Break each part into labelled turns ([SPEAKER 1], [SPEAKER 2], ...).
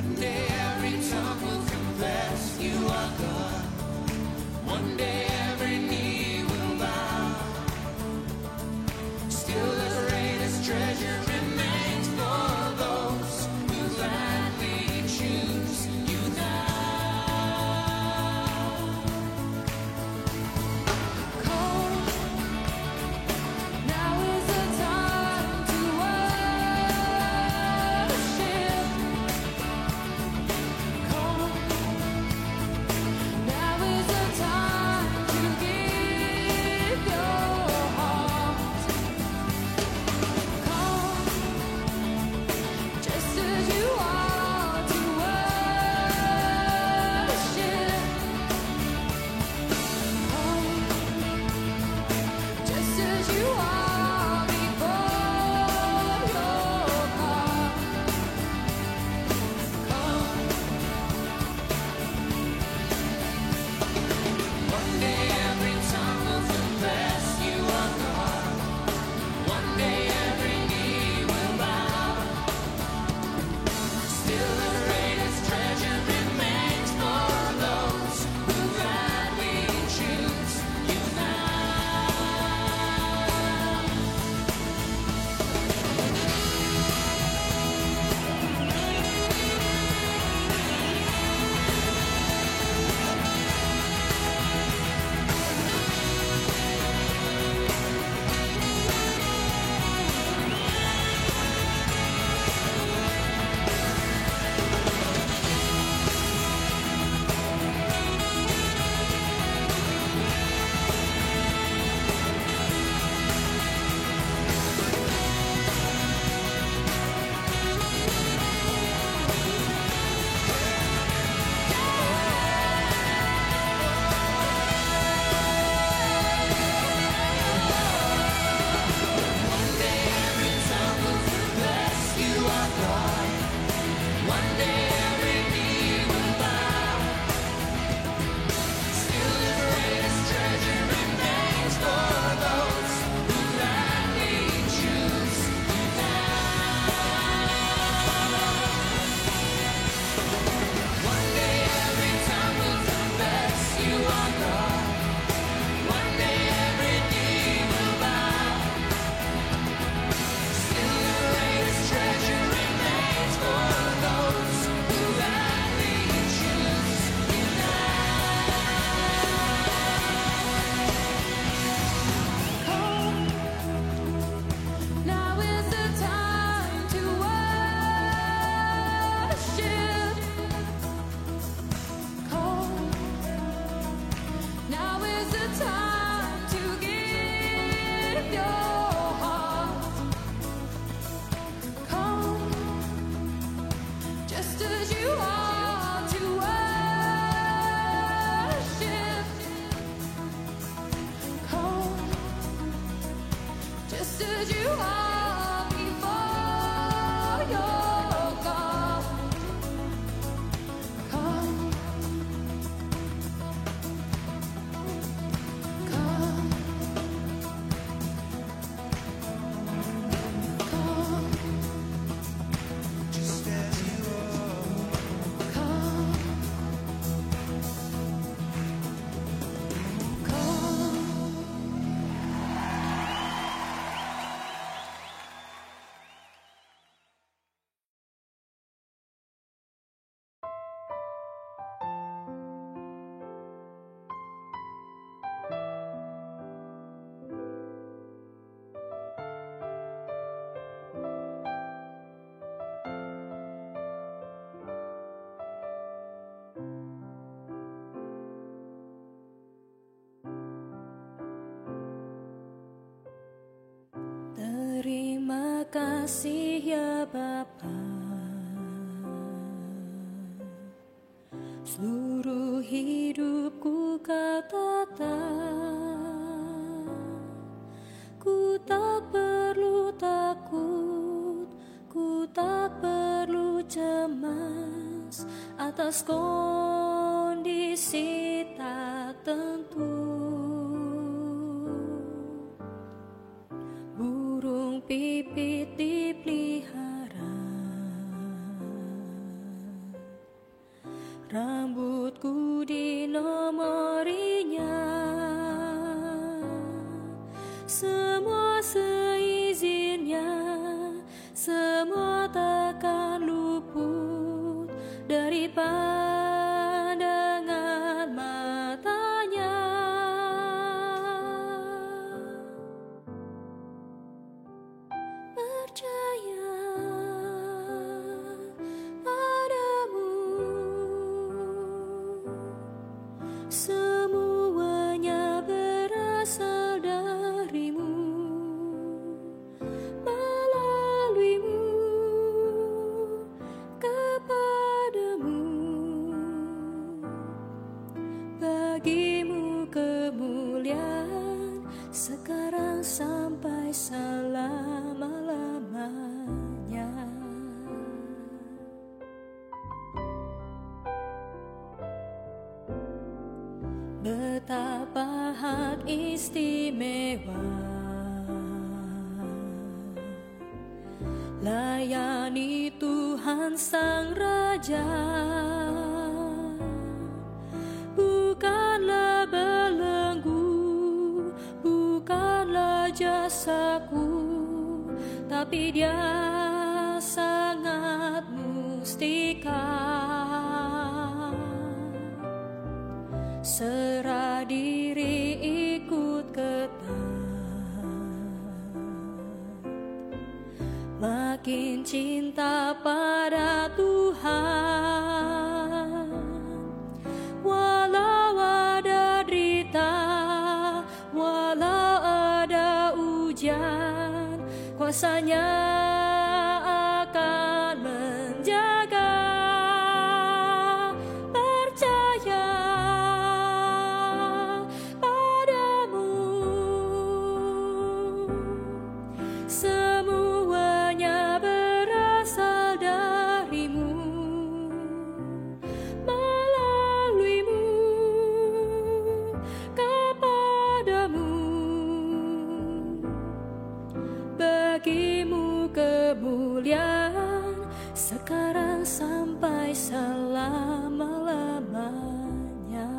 [SPEAKER 1] One day every tongue will confess you are God. One day every knee will bow. Still the greatest treasure remains for those who gladly choose you now.
[SPEAKER 2] Come, now is the time to worship. Come, now is the time to give your heart. Come, just as you are to worship. Come, just as you are before your God. Come,
[SPEAKER 1] One day every tongue will confess you are God. One day every knee will bow. Still the greatest treasure remains for those who gladly choose you now. One day every tongue will confess you are God. One day every knee will bow. Still the greatest treasure remains for those who gladly choose you now. One day every tongue will confess you are God. One day every knee will bow. Still the greatest treasure remains for those who gladly choose you
[SPEAKER 2] come, now is the time to worship. Come, now is the time to give your heart. Come, just as you are to worship. Come, just as you are before your God. Come, come, come,
[SPEAKER 1] just as you are.
[SPEAKER 2] come, come. Terima kasih ya Bapa, seluruh hidupku kau tata. Ku tak perlu takut, ku tak perlu cemas atas kondisi tak tentu. Burung pipit dipelihara, pandangan matanya. Percaya padamu, semuanya berasal darimu, melaluimu, kepadamu, bagimu kemuliaan sekarang sampai selama-lamanya. Betapa hak istimewa layani Tuhan Sang Raja. Bukanlah belenggu, bukanlah jasaku, tapi Dia sangat mustika. Serah diri ikut ketat, makin cinta pada Tuhan. Walau ada derita, walau ada ujian, kuasa-Nya akan menjaga. Percaya padamu, semuanya berasal darimu, melaluimu, kepadamu, bagimu kemuliaan sekarang sampai selama-lamanya.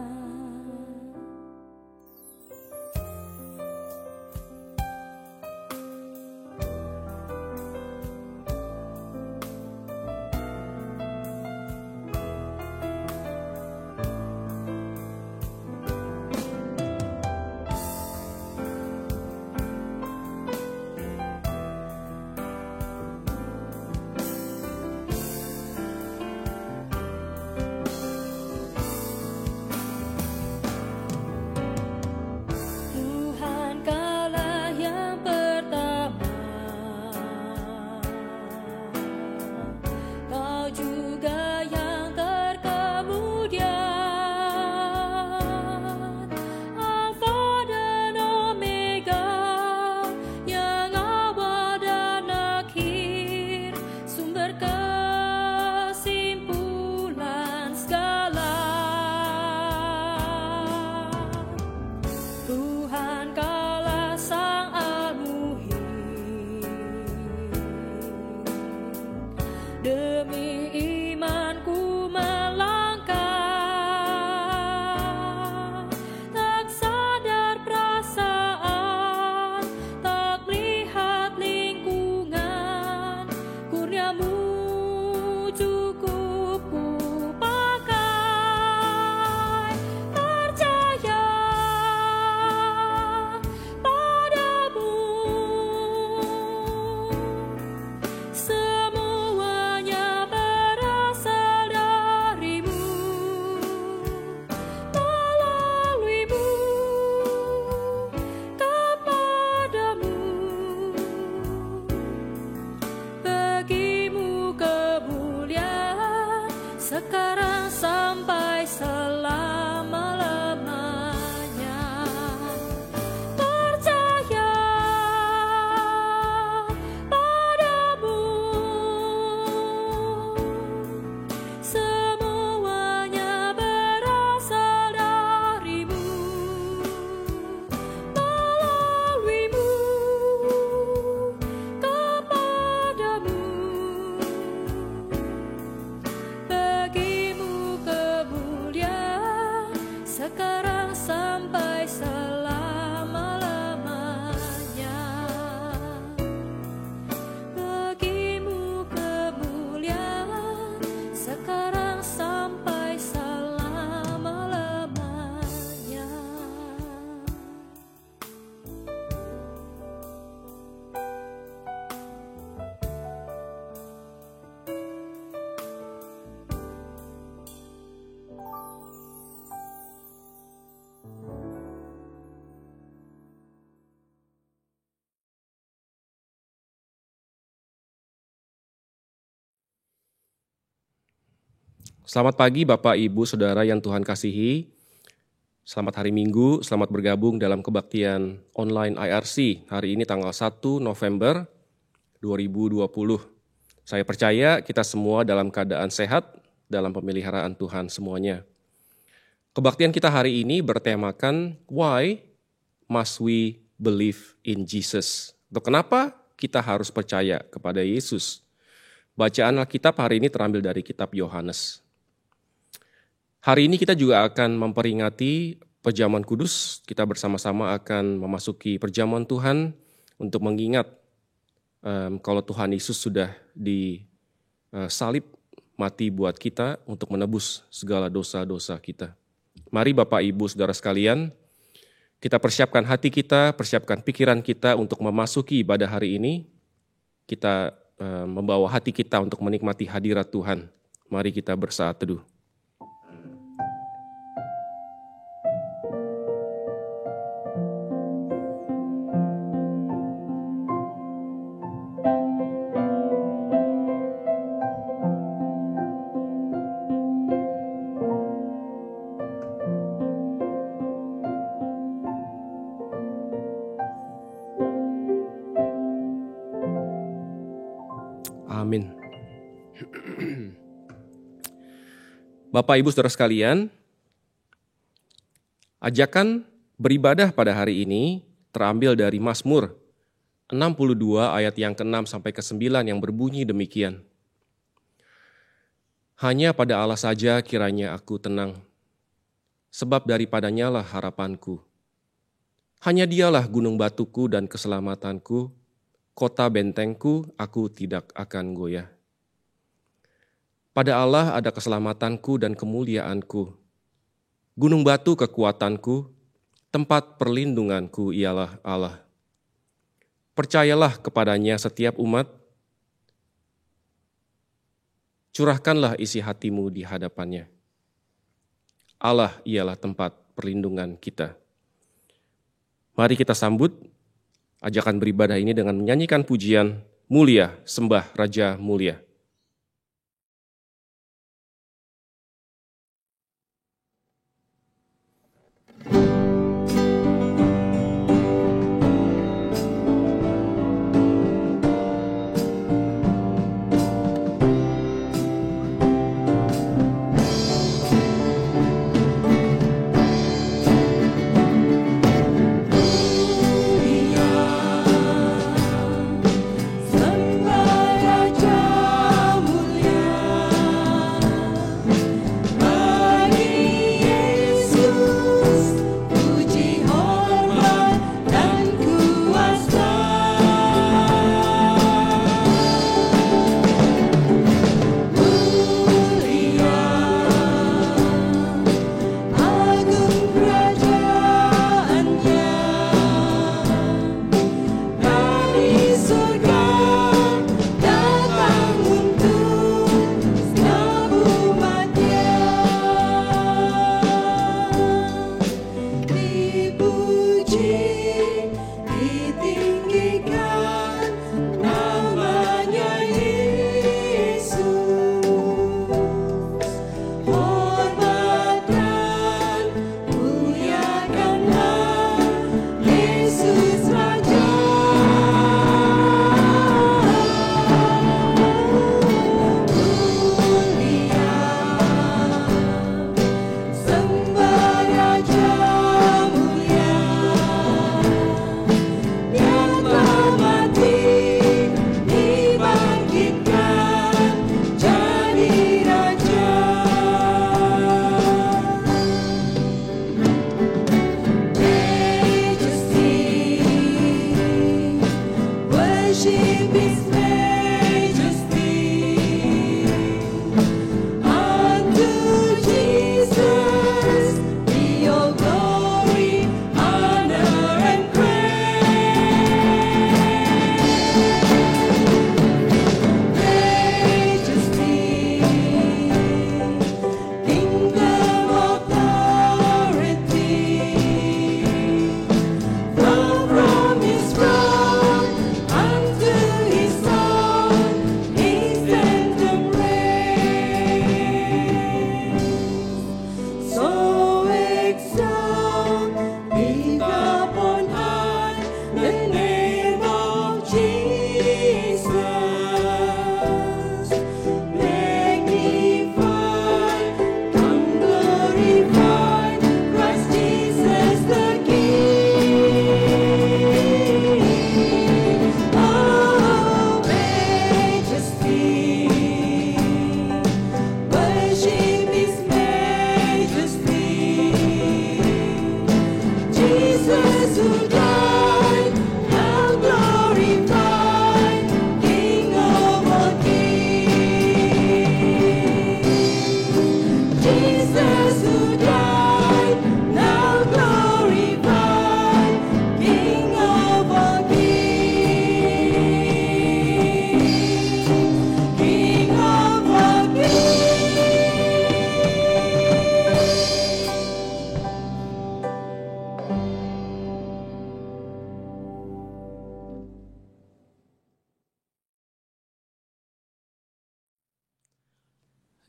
[SPEAKER 3] Selamat pagi Bapak, Ibu, Saudara yang Tuhan kasihi. Selamat hari Minggu, selamat bergabung dalam kebaktian online IRC. Hari ini tanggal 1 November 2020. Saya percaya kita semua dalam keadaan sehat, dalam pemeliharaan Tuhan semuanya. Kebaktian kita hari ini bertemakan Why Must We Believe in Jesus? Atau kenapa kita harus percaya kepada Yesus? Bacaan Alkitab hari ini terambil dari kitab Yohanes. Hari ini kita juga akan memperingati perjamuan kudus. Kita bersama-sama akan memasuki perjamuan Tuhan untuk mengingat kalau Tuhan Yesus sudah disalib mati buat kita untuk menebus segala dosa-dosa kita. Mari Bapak, Ibu, Saudara sekalian, kita persiapkan hati kita, persiapkan pikiran kita untuk memasuki ibadah hari ini. Kita membawa hati kita untuk menikmati hadirat Tuhan. Mari kita bersaat teduh. Amin. Bapak, Ibu, Saudara sekalian, ajakan beribadah pada hari ini terambil dari Mazmur 62 ayat yang ke-6 sampai ke-9 yang berbunyi demikian. Hanya pada Allah saja kiranya aku tenang, sebab daripadanya lah harapanku. Hanya dialah gunung batuku dan keselamatanku, kota bentengku, aku tidak akan goyah. Pada Allah ada keselamatanku dan kemuliaanku. Gunung batu kekuatanku, tempat perlindunganku ialah Allah. Percayalah kepadanya setiap umat, curahkanlah isi hatimu di hadapannya. Allah ialah tempat perlindungan kita. Mari kita sambut ajakan beribadah ini dengan menyanyikan pujian Mulia, Sembah Raja Mulia.
[SPEAKER 2] Sembah Raja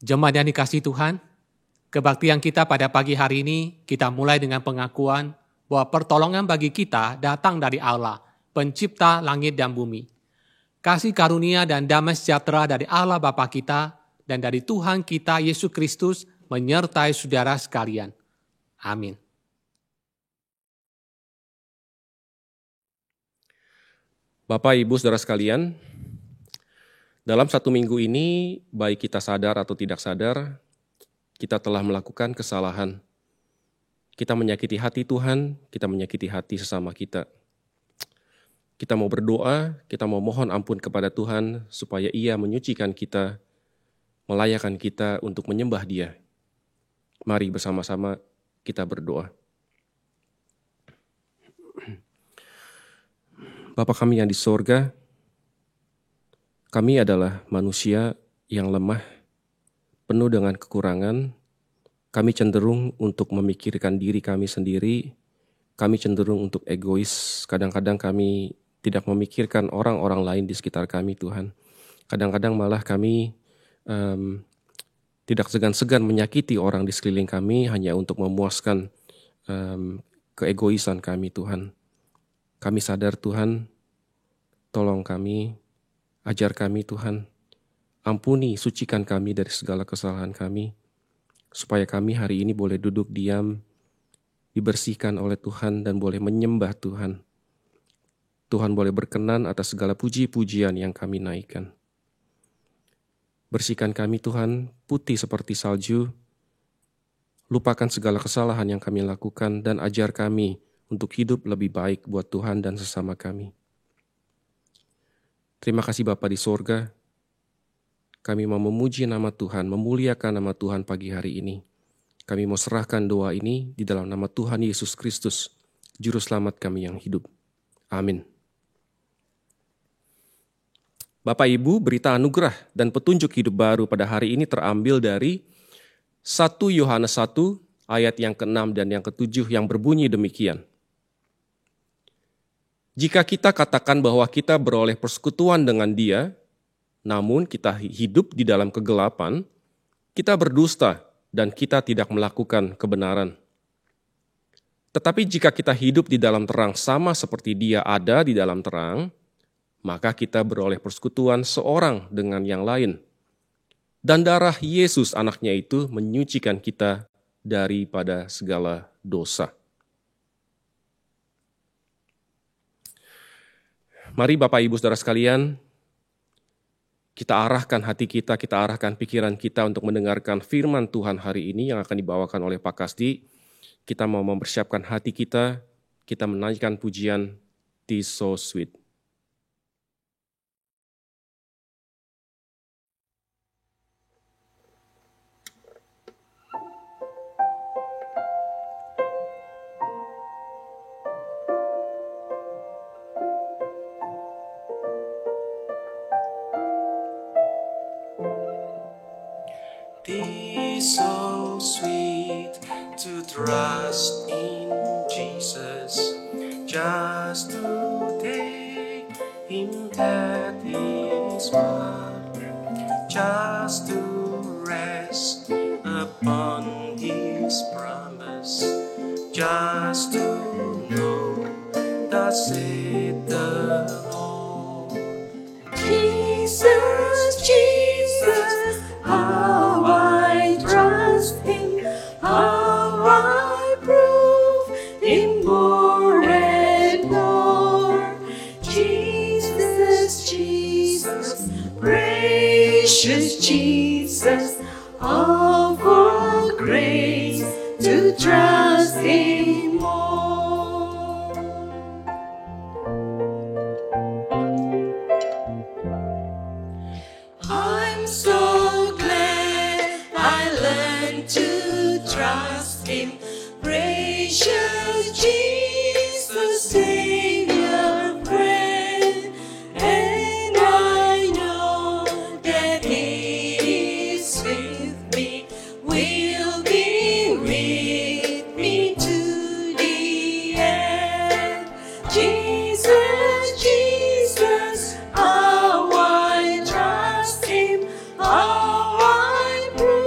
[SPEAKER 4] Jemaat yang dikasihi Tuhan, kebaktian kita pada pagi hari ini kita mulai dengan pengakuan bahwa pertolongan bagi kita datang dari Allah, pencipta langit dan bumi. Kasih karunia dan damai sejahtera dari Allah Bapa kita dan dari Tuhan kita Yesus Kristus menyertai saudara sekalian. Amin.
[SPEAKER 3] Bapak, Ibu, Saudara sekalian, dalam satu minggu ini, baik kita sadar atau tidak sadar, kita telah melakukan kesalahan. Kita menyakiti hati Tuhan, kita menyakiti hati sesama kita. Kita mau berdoa, kita mau mohon ampun kepada Tuhan supaya Ia menyucikan kita, melayakkan kita untuk menyembah Dia. Mari bersama-sama kita berdoa. Bapa kami yang di sorga, kami adalah manusia yang lemah, penuh dengan kekurangan. Kami cenderung untuk memikirkan diri kami sendiri, kami cenderung untuk egois. Kadang-kadang kami tidak memikirkan orang-orang lain di sekitar kami, Tuhan. Kadang-kadang malah kami tidak segan-segan menyakiti orang di sekeliling kami hanya untuk memuaskan keegoisan kami, Tuhan. Kami sadar Tuhan, tolong kami, ajar kami Tuhan, ampuni, sucikan kami dari segala kesalahan kami, supaya kami hari ini boleh duduk diam, dibersihkan oleh Tuhan dan boleh menyembah Tuhan. Tuhan boleh berkenan atas segala puji-pujian yang kami naikkan. Bersihkan kami Tuhan, putih seperti salju, lupakan segala kesalahan yang kami lakukan dan ajar kami untuk hidup lebih baik buat Tuhan dan sesama kami. Terima kasih Bapa di sorga, kami mau memuji nama Tuhan, memuliakan nama Tuhan pagi hari ini. Kami mau serahkan doa ini di dalam nama Tuhan Yesus Kristus, Juru Selamat kami yang hidup. Amin. Bapak Ibu, berita anugerah dan petunjuk hidup baru pada hari ini terambil dari 1 Yohanes 1 ayat yang ke-6 dan yang ke-7 yang berbunyi demikian. Jika kita katakan bahwa kita beroleh persekutuan dengan Dia, namun kita hidup di dalam kegelapan, kita berdusta dan kita tidak melakukan kebenaran. Tetapi jika kita hidup di dalam terang sama seperti Dia ada di dalam terang, maka kita beroleh persekutuan seorang dengan yang lain. Dan darah Yesus anaknya itu menyucikan kita daripada segala dosa. Mari Bapak Ibu Saudara sekalian, kita arahkan hati kita arahkan pikiran kita untuk mendengarkan firman Tuhan hari ini yang akan dibawakan oleh Pak Kasdi. Kita mau mempersiapkan hati kita menaikkan pujian "Tis So Sweet".
[SPEAKER 5] Tis so sweet to trust in Jesus, just to take Him at His word, just to rest upon His promise, just to know thus saith the Lord.
[SPEAKER 2] Jesus, Jesus, how I trust Him, how I prove Him more and more. Jesus, Jesus, precious Jesus, of all grace to trust Him more. I'm so glad I learned to trust Him, precious Jesus, Savior, friend, and I know that He is with me, will be with me to the end. Jesus, Jesus, how I trust Him, how I prove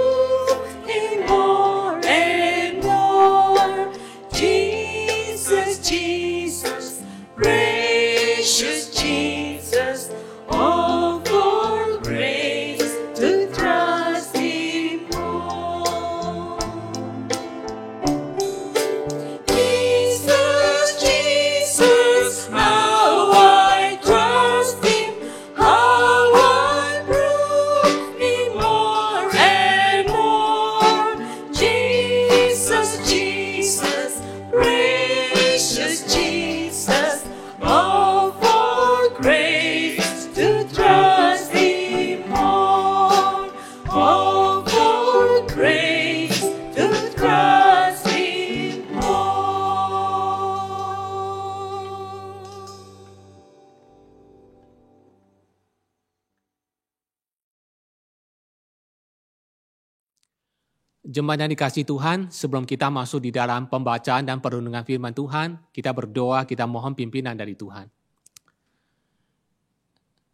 [SPEAKER 4] Jemaat yang dikasihi Tuhan, sebelum kita masuk di dalam pembacaan dan perenungan firman Tuhan, kita berdoa, kita mohon pimpinan dari Tuhan.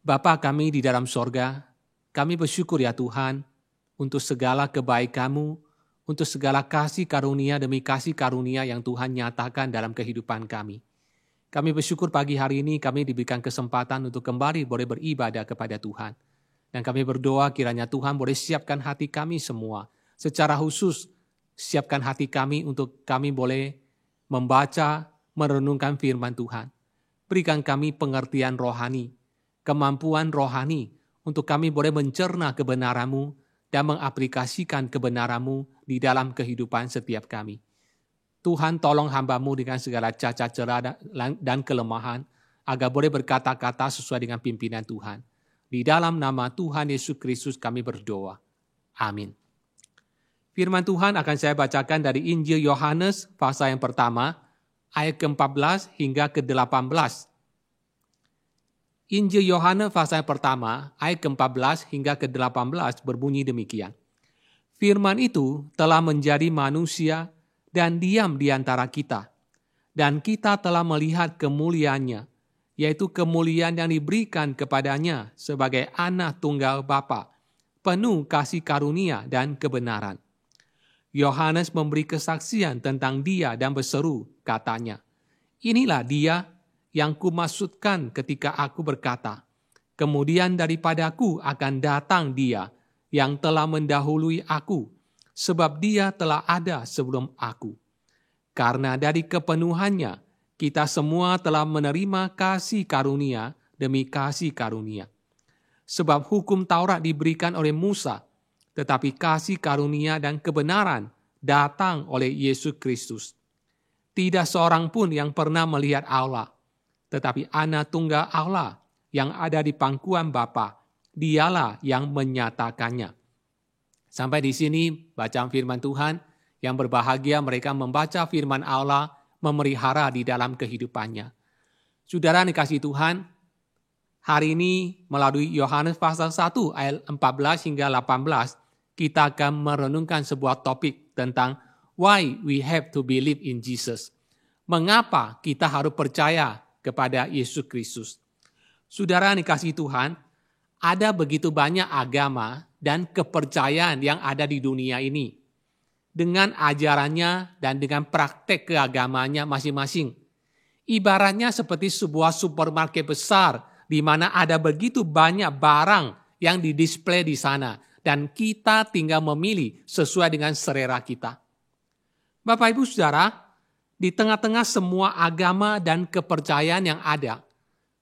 [SPEAKER 4] Bapa kami di dalam sorga, kami bersyukur ya Tuhan, untuk segala kebaikan-Mu, untuk segala kasih karunia demi kasih karunia yang Tuhan nyatakan dalam kehidupan kami. Kami bersyukur pagi hari ini kami diberikan kesempatan untuk kembali boleh beribadah kepada Tuhan. Dan kami berdoa kiranya Tuhan boleh siapkan hati kami semua. Secara khusus, siapkan hati kami untuk kami boleh membaca, merenungkan firman Tuhan. Berikan kami pengertian rohani, kemampuan rohani, untuk kami boleh mencerna kebenaran-Mu dan mengaplikasikan kebenaran-Mu di dalam kehidupan setiap kami. Tuhan tolong hamba-Mu dengan segala cacat celah dan kelemahan, agar boleh berkata-kata sesuai dengan pimpinan Tuhan. Di dalam nama Tuhan Yesus Kristus kami berdoa. Amin. Firman Tuhan akan saya bacakan dari Injil Yohanes pasal yang pertama, ayat ke-14 hingga ke-18. Injil Yohanes pasal yang pertama, ayat ke-14 hingga ke-18 berbunyi demikian. Firman itu telah menjadi manusia dan diam di antara kita. Dan kita telah melihat kemuliaannya, yaitu kemuliaan yang diberikan kepadanya sebagai anak tunggal Bapa, penuh kasih karunia dan kebenaran. Yohanes memberi kesaksian tentang dia dan berseru, katanya, "Inilah dia yang kumaksudkan ketika aku berkata, kemudian daripadaku akan datang dia yang telah mendahului aku, sebab dia telah ada sebelum aku. Karena dari kepenuhannya, kita semua telah menerima kasih karunia demi kasih karunia. Sebab hukum Taurat diberikan oleh Musa, tetapi kasih karunia dan kebenaran datang oleh Yesus Kristus. Tidak seorang pun yang pernah melihat Allah, tetapi anak tunggal Allah yang ada di pangkuan Bapa, dialah yang menyatakannya." Sampai di sini bacaan firman Tuhan. Yang berbahagia mereka membaca firman Allah, memelihara di dalam kehidupannya. Saudara dikasihi Tuhan, hari ini melalui Yohanes pasal 1 ayat 14 hingga 18, kita akan merenungkan sebuah topik tentang why we have to believe in Jesus. Mengapa kita harus percaya kepada Yesus Kristus. Saudara dikasihi Tuhan, ada begitu banyak agama dan kepercayaan yang ada di dunia ini. Dengan ajarannya dan dengan praktek keagamanya masing-masing. Ibaratnya seperti sebuah supermarket besar di mana ada begitu banyak barang yang didisplay di sana. Dan kita tinggal memilih sesuai dengan selera kita. Bapak Ibu Saudara, di tengah-tengah semua agama dan kepercayaan yang ada,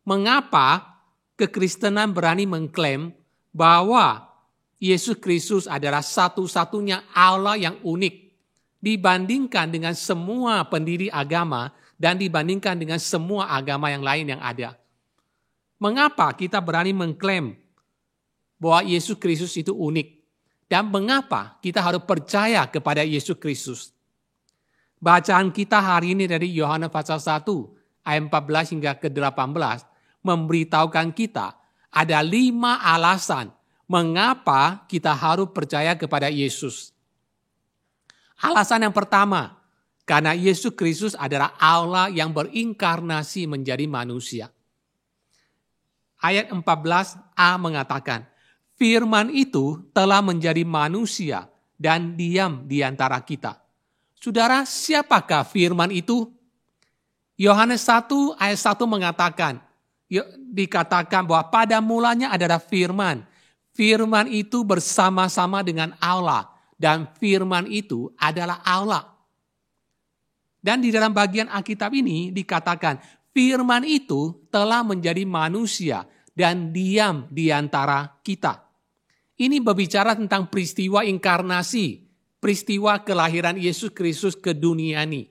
[SPEAKER 4] mengapa kekristenan berani mengklaim bahwa Yesus Kristus adalah satu-satunya Allah yang unik dibandingkan dengan semua pendiri agama dan dibandingkan dengan semua agama yang lain yang ada? Mengapa kita berani mengklaim bahwa Yesus Kristus itu unik? Dan mengapa kita harus percaya kepada Yesus Kristus? Bacaan kita hari ini dari Yohanes pasal 1 ayat 14 hingga ke-18 memberitahukan kita ada 5 alasan mengapa kita harus percaya kepada Yesus. Alasan yang pertama, karena Yesus Kristus adalah Allah yang berinkarnasi menjadi manusia. Ayat 14a mengatakan, Firman itu telah menjadi manusia dan diam di antara kita. Saudara, siapakah firman itu? Yohanes 1 ayat 1 mengatakan, dikatakan bahwa pada mulanya adalah firman. Firman itu bersama-sama dengan Allah. Dan firman itu adalah Allah. Dan di dalam bagian Alkitab ini dikatakan, firman itu telah menjadi manusia dan diam di antara kita. Ini berbicara tentang peristiwa inkarnasi, peristiwa kelahiran Yesus Kristus ke dunia ini.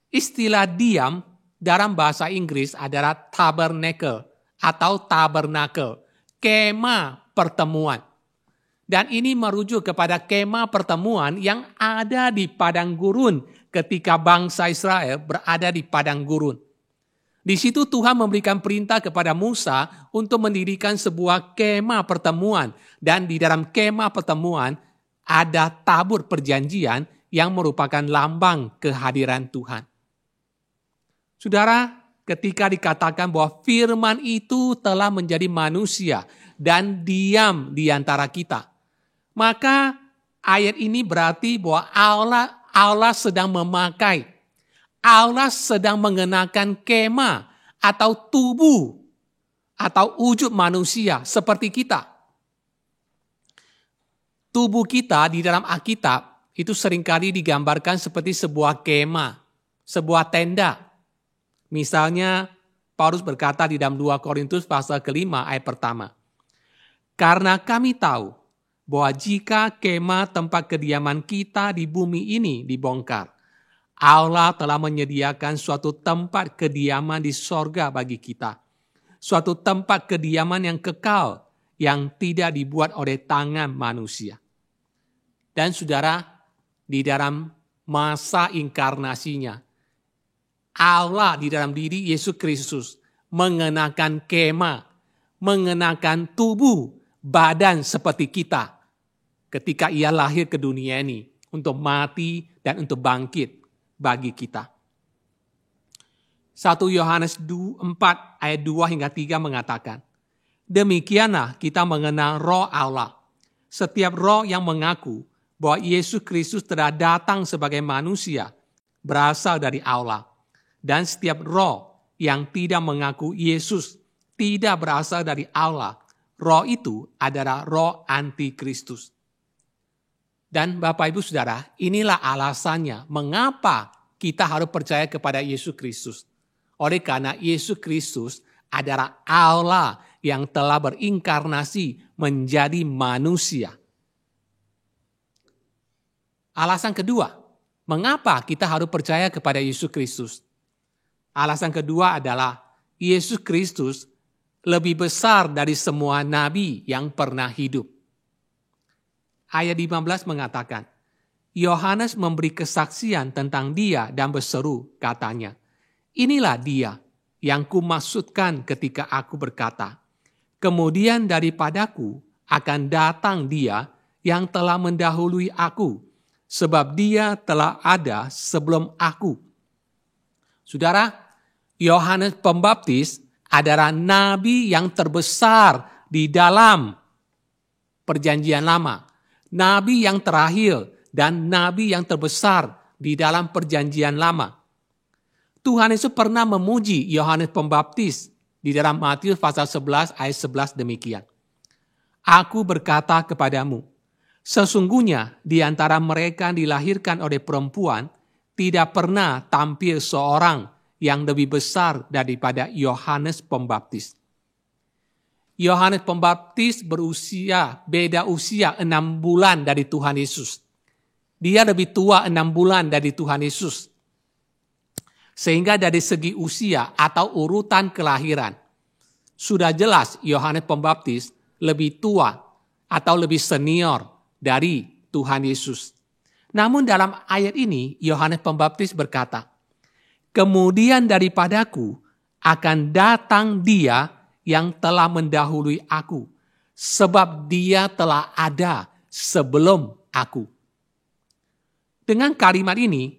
[SPEAKER 4] Istilah diam dalam bahasa Inggris adalah tabernacle atau tabernacle, kemah pertemuan. Dan ini merujuk kepada kemah pertemuan yang ada di padang gurun ketika bangsa Israel berada di padang gurun. Di situ Tuhan memberikan perintah kepada Musa untuk mendirikan sebuah kemah pertemuan. Dan di dalam kemah pertemuan ada tabur perjanjian yang merupakan lambang kehadiran Tuhan. Saudara, ketika dikatakan bahwa firman itu telah menjadi manusia dan diam di antara kita, maka ayat ini berarti bahwa Allah sedang memakai, Allah sedang mengenakan kemah atau tubuh atau wujud manusia seperti kita. Tubuh kita di dalam Alkitab itu seringkali digambarkan seperti sebuah kemah, sebuah tenda. Misalnya Paulus berkata di dalam 2 Korintus pasal ke-5 ayat pertama. Karena kami tahu bahwa jika kemah tempat kediaman kita di bumi ini dibongkar, Allah telah menyediakan suatu tempat kediaman di sorga bagi kita. Suatu tempat kediaman yang kekal, yang tidak dibuat oleh tangan manusia. Dan saudara, di dalam masa inkarnasinya, Allah di dalam diri Yesus Kristus mengenakan kemah, mengenakan tubuh, badan seperti kita ketika ia lahir ke dunia ini untuk mati dan untuk bangkit bagi kita. 1 Yohanes 4 ayat 2 hingga 3 mengatakan, demikianlah kita mengenal roh Allah. Setiap roh yang mengaku bahwa Yesus Kristus telah datang sebagai manusia berasal dari Allah. Dan setiap roh yang tidak mengaku Yesus tidak berasal dari Allah, roh itu adalah roh antikristus. Dan Bapak Ibu Saudara, inilah alasannya mengapa kita harus percaya kepada Yesus Kristus. Oleh karena Yesus Kristus adalah Allah yang telah berinkarnasi menjadi manusia. Alasan kedua, mengapa kita harus percaya kepada Yesus Kristus? Alasan kedua adalah Yesus Kristus lebih besar dari semua nabi yang pernah hidup. Ayat 15 mengatakan, Yohanes memberi kesaksian tentang dia dan berseru, katanya, inilah dia yang kumaksudkan ketika aku berkata, kemudian daripadaku akan datang dia yang telah mendahului aku, sebab dia telah ada sebelum aku. Saudara, Yohanes Pembaptis adalah nabi yang terbesar di dalam perjanjian lama. Nabi yang terakhir dan nabi yang terbesar di dalam perjanjian lama. Tuhan Yesus pernah memuji Yohanes Pembaptis di dalam Matius pasal 11 ayat 11 demikian. Aku berkata kepadamu, sesungguhnya di antara mereka yang dilahirkan oleh perempuan tidak pernah tampil seorang yang lebih besar daripada Yohanes Pembaptis. Yohanes Pembaptis beda usia 6 bulan dari Tuhan Yesus. Dia lebih tua 6 bulan dari Tuhan Yesus. Sehingga dari segi usia atau urutan kelahiran, sudah jelas Yohanes Pembaptis lebih tua atau lebih senior dari Tuhan Yesus. Namun dalam ayat ini, Yohanes Pembaptis berkata, kemudian daripadaku akan datang dia yang telah mendahului aku, sebab dia telah ada sebelum aku. Dengan kalimat ini,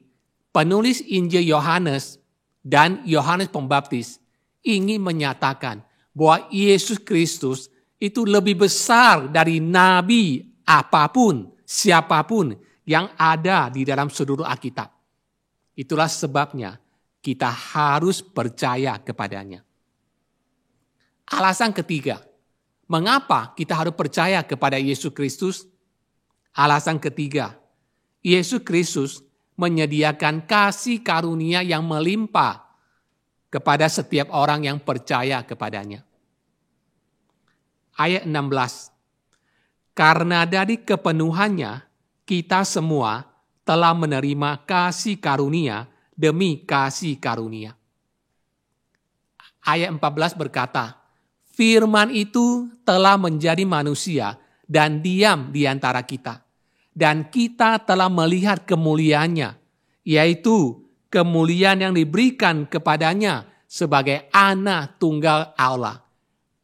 [SPEAKER 4] penulis Injil Yohanes dan Yohanes Pembaptis ingin menyatakan bahwa Yesus Kristus itu lebih besar dari nabi apapun, siapapun yang ada di dalam seluruh Alkitab. Itulah sebabnya kita harus percaya kepadanya. Alasan ketiga, mengapa kita harus percaya kepada Yesus Kristus? Alasan ketiga, Yesus Kristus menyediakan kasih karunia yang melimpah kepada setiap orang yang percaya kepadanya. Ayat 16, karena dari kepenuhannya kita semua telah menerima kasih karunia demi kasih karunia. Ayat 14 berkata, firman itu telah menjadi manusia dan diam di antara kita. Dan kita telah melihat kemuliaannya, yaitu kemuliaan yang diberikan kepadanya sebagai anak tunggal Allah,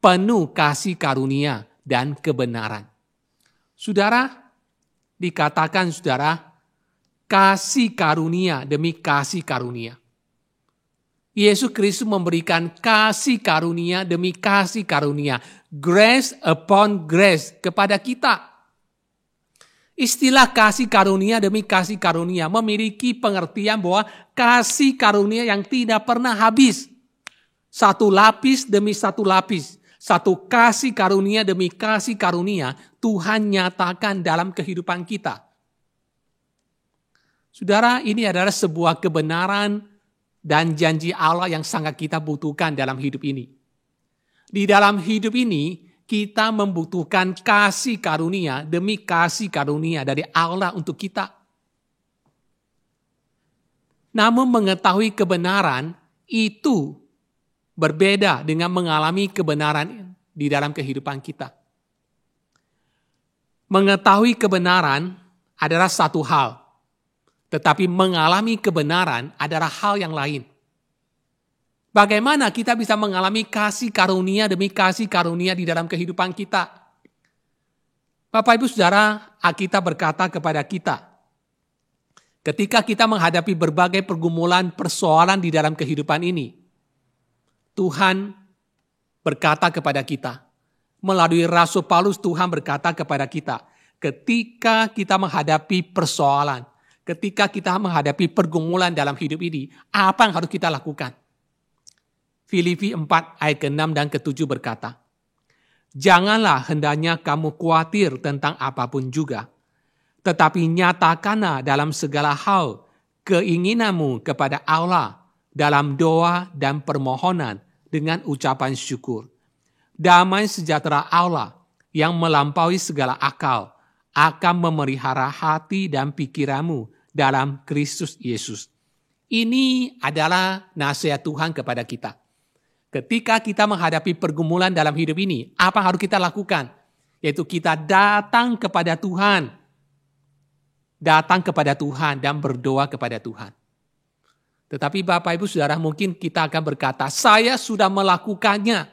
[SPEAKER 4] penuh kasih karunia dan kebenaran. Saudara, dikatakan saudara, kasih karunia demi kasih karunia. Yesus Kristus memberikan kasih karunia demi kasih karunia. Grace upon grace kepada kita. Istilah kasih karunia demi kasih karunia memiliki pengertian bahwa kasih karunia yang tidak pernah habis. Satu lapis demi satu lapis. Satu kasih karunia demi kasih karunia Tuhan nyatakan dalam kehidupan kita. Saudara, ini adalah sebuah kebenaran dan janji Allah yang sangat kita butuhkan dalam hidup ini. Di dalam hidup ini, kita membutuhkan kasih karunia demi kasih karunia dari Allah untuk kita. Namun mengetahui kebenaran itu berbeda dengan mengalami kebenaran di dalam kehidupan kita. Mengetahui kebenaran adalah satu hal. Tetapi mengalami kebenaran adalah hal yang lain. Bagaimana kita bisa mengalami kasih karunia demi kasih karunia di dalam kehidupan kita? Bapak Ibu Saudara, Alkitab berkata kepada kita, ketika kita menghadapi berbagai pergumulan persoalan di dalam kehidupan ini, Tuhan berkata kepada kita, melalui Rasul Paulus Tuhan berkata kepada kita, ketika kita menghadapi persoalan, ketika kita menghadapi pergumulan dalam hidup ini, apa yang harus kita lakukan? Filipi 4 ayat ke-6 dan ke-7 berkata, janganlah hendaknya kamu khawatir tentang apapun juga, tetapi nyatakanlah dalam segala hal keinginanmu kepada Allah dalam doa dan permohonan dengan ucapan syukur. Damai sejahtera Allah yang melampaui segala akal akan memelihara hati dan pikiranmu dalam Kristus Yesus. Ini adalah nasihat Tuhan kepada kita. Ketika kita menghadapi pergumulan dalam hidup ini, apa yang harus kita lakukan? Yaitu kita datang kepada Tuhan. Datang kepada Tuhan dan berdoa kepada Tuhan. Tetapi Bapak Ibu Saudara, mungkin kita akan berkata, saya sudah melakukannya.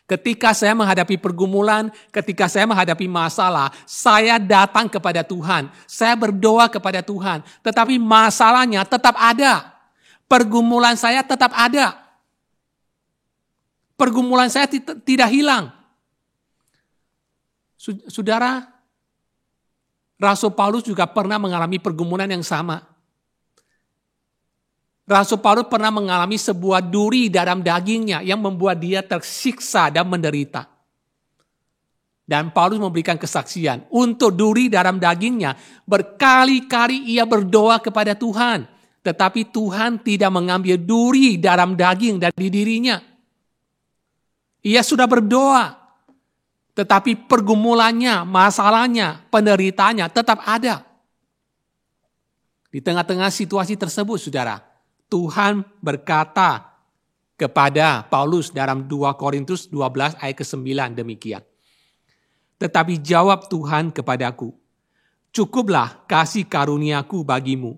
[SPEAKER 4] Ketika saya menghadapi pergumulan, ketika saya menghadapi masalah, saya datang kepada Tuhan. Saya berdoa kepada Tuhan. Tetapi masalahnya tetap ada. Pergumulan saya tetap ada. Pergumulan saya tidak hilang. Saudara, Rasul Paulus juga pernah mengalami pergumulan yang sama. Rasul Paulus pernah mengalami sebuah duri dalam dagingnya yang membuat dia tersiksa dan menderita. Dan Paulus memberikan kesaksian. Untuk duri dalam dagingnya, berkali-kali ia berdoa kepada Tuhan. Tetapi Tuhan tidak mengambil duri dalam daging dari dirinya. Ia sudah berdoa. Tetapi pergumulannya, masalahnya, penderitaannya tetap ada. Di tengah-tengah situasi tersebut, saudara, Tuhan berkata kepada Paulus dalam 2 Korintus 12 ayat ke-9 demikian. Tetapi jawab Tuhan kepadaku, cukuplah kasih karuniaku bagimu,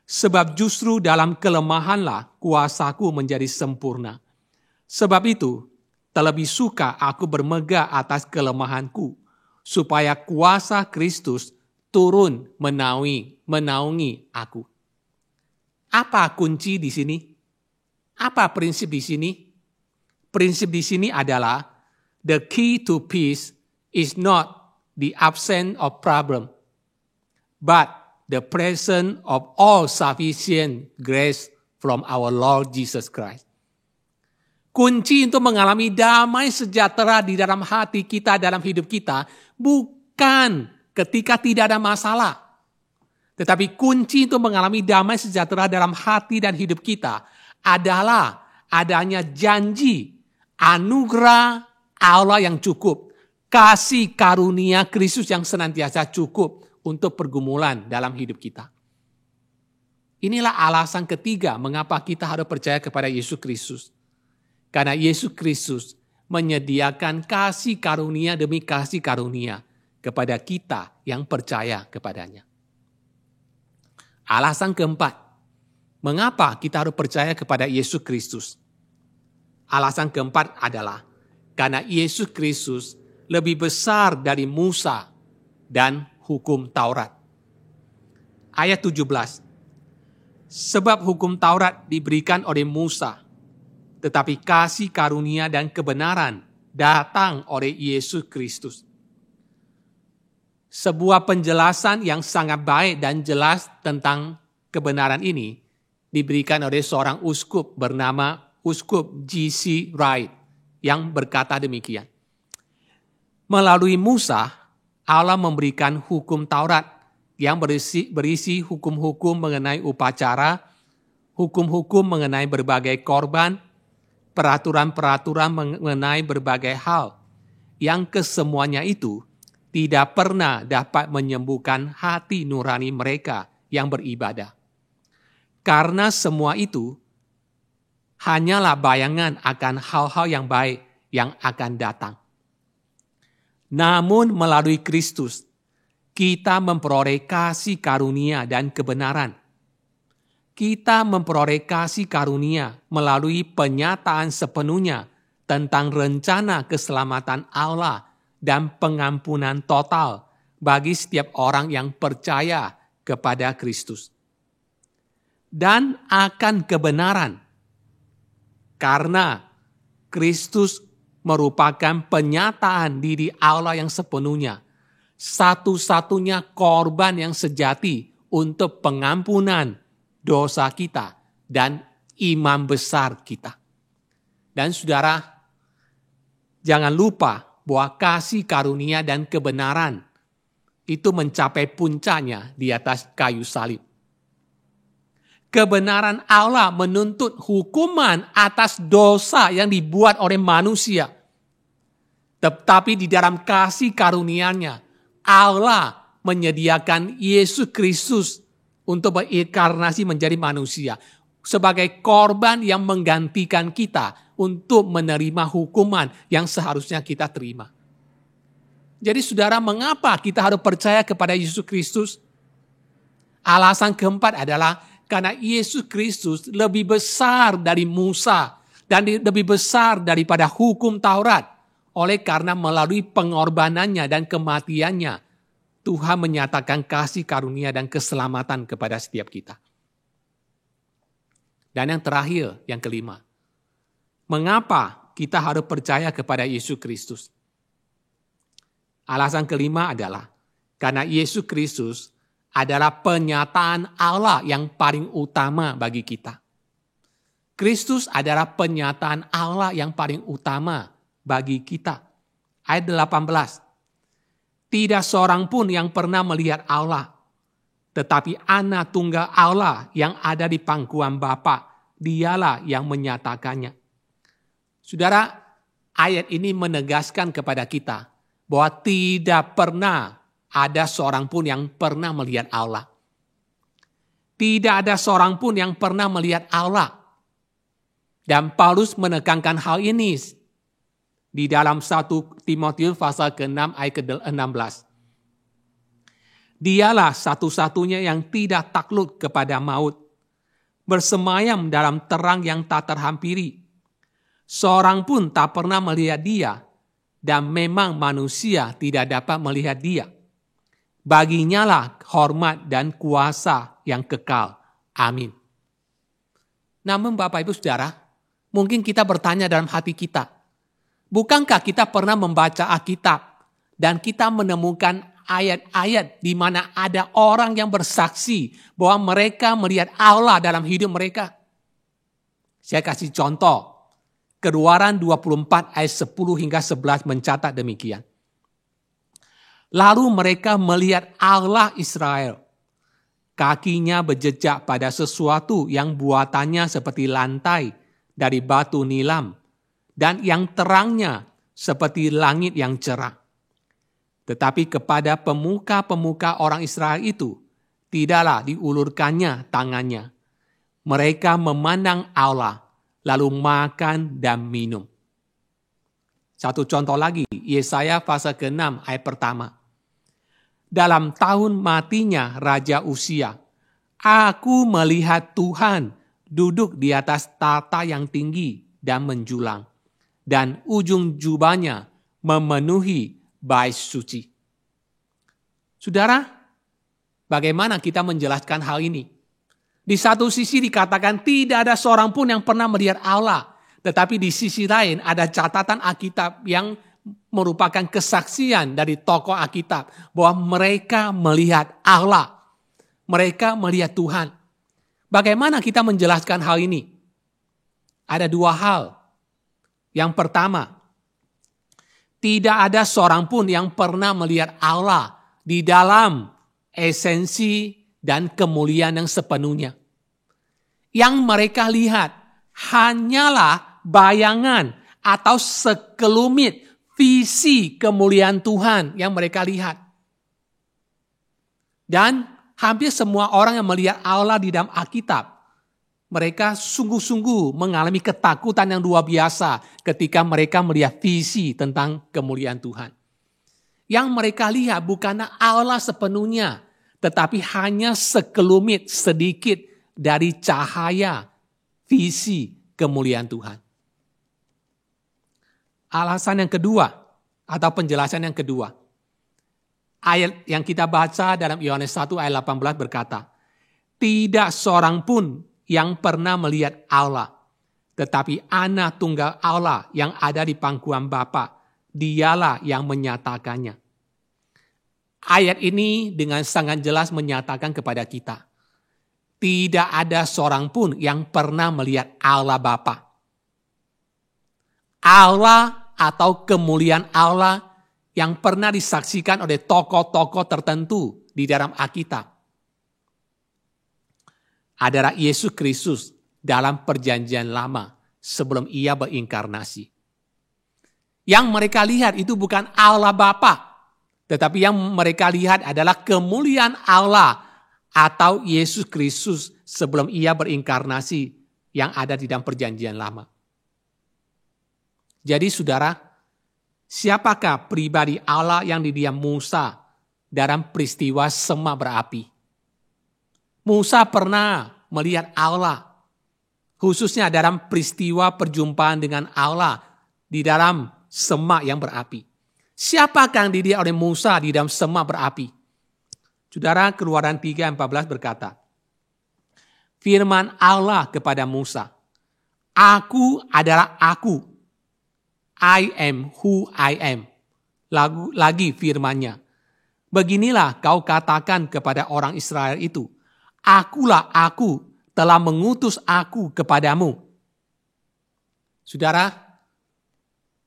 [SPEAKER 4] sebab justru dalam kelemahanlah kuasaku menjadi sempurna. Sebab itu, terlebih suka aku bermegah atas kelemahanku, supaya kuasa Kristus turun menaungi aku. Apa kunci di sini? Apa prinsip di sini? Prinsip di sini adalah the key to peace is not the absence of problem, but the presence of all sufficient grace from our Lord Jesus Christ. Kunci untuk mengalami damai sejahtera di dalam hati kita, dalam hidup kita, bukan ketika tidak ada masalah. Tetapi kunci untuk mengalami damai sejahtera dalam hati dan hidup kita adalah adanya janji, anugerah Allah yang cukup, kasih karunia Kristus yang senantiasa cukup untuk pergumulan dalam hidup kita. Inilah alasan ketiga mengapa kita harus percaya kepada Yesus Kristus. Karena Yesus Kristus menyediakan kasih karunia demi kasih karunia kepada kita yang percaya kepadanya. Alasan keempat, mengapa kita harus percaya kepada Yesus Kristus? Alasan keempat adalah karena Yesus Kristus lebih besar dari Musa dan hukum Taurat. Ayat 17. Sebab hukum Taurat diberikan oleh Musa, tetapi kasih karunia dan kebenaran datang oleh Yesus Kristus. Sebuah penjelasan yang sangat baik dan jelas tentang kebenaran ini diberikan oleh seorang uskup bernama Uskup G.C. Wright yang berkata demikian. Melalui Musa, Allah memberikan hukum Taurat yang berisi hukum-hukum mengenai upacara, hukum-hukum mengenai berbagai korban, peraturan-peraturan mengenai berbagai hal, yang kesemuanya itu tidak pernah dapat menyembuhkan hati nurani mereka yang beribadah. Karena semua itu hanyalah bayangan akan hal-hal yang baik yang akan datang. Namun melalui Kristus, kita memperoleh kasih karunia dan kebenaran. Kita memperoleh kasih karunia melalui penyataan sepenuhnya tentang rencana keselamatan Allah dan pengampunan total bagi setiap orang yang percaya kepada Kristus. Dan akan kebenaran, karena Kristus merupakan penyataan diri Allah yang sepenuhnya, satu-satunya korban yang sejati untuk pengampunan dosa kita dan imam besar kita. Dan saudara, jangan lupa bahwa kasih karunia dan kebenaran itu mencapai puncaknya di atas kayu salib. Kebenaran Allah menuntut hukuman atas dosa yang dibuat oleh manusia. Tetapi di dalam kasih karunia-Nya, Allah menyediakan Yesus Kristus untuk berinkarnasi menjadi manusia sebagai korban yang menggantikan kita untuk menerima hukuman yang seharusnya kita terima. Jadi saudara, mengapa kita harus percaya kepada Yesus Kristus? Alasan keempat adalah karena Yesus Kristus lebih besar dari Musa dan lebih besar daripada hukum Taurat. Oleh karena melalui pengorbanannya dan kematiannya, Tuhan menyatakan kasih karunia dan keselamatan kepada setiap kita. Dan yang terakhir, yang kelima. Mengapa kita harus percaya kepada Yesus Kristus? Alasan kelima adalah karena Yesus Kristus adalah penyataan Allah yang paling utama bagi kita. Kristus adalah penyataan Allah yang paling utama bagi kita. Ayat 18. Tidak seorang pun yang pernah melihat Allah, tetapi anak tunggal Allah yang ada di pangkuan Bapa, dialah yang menyatakannya. Saudara, ayat ini menegaskan kepada kita bahwa tidak pernah ada seorang pun yang pernah melihat Allah. Tidak ada seorang pun yang pernah melihat Allah. Dan Paulus menekankan hal ini di dalam 1 Timotius pasal ke-6 ayat ke-16. Dialah satu-satunya yang tidak takluk kepada maut, bersemayam dalam terang yang tak terhampiri. Seorang pun tak pernah melihat dia, dan memang manusia tidak dapat melihat dia. Baginya lah hormat dan kuasa yang kekal. Amin. Namun Bapak Ibu Saudara, mungkin kita bertanya dalam hati kita, bukankah kita pernah membaca Alkitab dan kita menemukan ayat-ayat di mana ada orang yang bersaksi bahwa mereka melihat Allah dalam hidup mereka? Saya kasih contoh. Keluaran 24 ayat 10 hingga 11 mencatat demikian. Lalu mereka melihat Allah Israel. Kakinya berjejak pada sesuatu yang buatannya seperti lantai dari batu nilam dan yang terangnya seperti langit yang cerah. Tetapi kepada pemuka-pemuka orang Israel itu tidaklah diulurkannya tangannya. Mereka memandang Allah lalu makan dan minum. Satu contoh lagi, Yesaya pasal ke-6 ayat pertama. Dalam tahun matinya Raja Uzia, aku melihat Tuhan duduk di atas tahta yang tinggi dan menjulang, dan ujung jubahnya memenuhi bait suci. Saudara, bagaimana kita menjelaskan hal ini? Di satu sisi dikatakan tidak ada seorang pun yang pernah melihat Allah. Tetapi di sisi lain ada catatan Alkitab yang merupakan kesaksian dari tokoh Alkitab bahwa mereka melihat Allah. Mereka melihat Tuhan. Bagaimana kita menjelaskan hal ini? Ada dua hal. Yang pertama, tidak ada seorang pun yang pernah melihat Allah di dalam esensi dan kemuliaan yang sepenuhnya. Yang mereka lihat hanyalah bayangan atau sekelumit visi kemuliaan Tuhan yang mereka lihat. Dan hampir semua orang yang melihat Allah di dalam Alkitab, mereka sungguh-sungguh mengalami ketakutan yang luar biasa ketika mereka melihat visi tentang kemuliaan Tuhan. Yang mereka lihat bukanlah Allah sepenuhnya, tetapi hanya sekelumit sedikit dari cahaya visi kemuliaan Tuhan. Alasan yang kedua atau penjelasan yang kedua. Ayat yang kita baca dalam Yohanes 1 ayat 18 berkata, tidak seorang pun yang pernah melihat Allah, tetapi anak tunggal Allah yang ada di pangkuan Bapa, dialah yang menyatakannya. Ayat ini dengan sangat jelas menyatakan kepada kita, tidak ada seorang pun yang pernah melihat Allah Bapa. Allah atau kemuliaan Allah yang pernah disaksikan oleh tokoh-tokoh tertentu di dalam Alkitab adalah Yesus Kristus dalam perjanjian lama sebelum ia berinkarnasi. Yang mereka lihat itu bukan Allah Bapa, tetapi yang mereka lihat adalah kemuliaan Allah atau Yesus Kristus sebelum ia berinkarnasi yang ada di dalam perjanjian lama. Jadi saudara, siapakah pribadi Allah yang didiam Musa dalam peristiwa semak berapi? Musa pernah melihat Allah, khususnya dalam peristiwa perjumpaan dengan Allah di dalam semak yang berapi. Siapakah yang dilihat oleh Musa di dalam semak berapi? Saudara, Keluaran 3:14 berkata, firman Allah kepada Musa, aku adalah aku, I am who I am. Lagi firmannya, beginilah kau katakan kepada orang Israel itu, akulah aku, telah mengutus aku kepadamu. Saudara,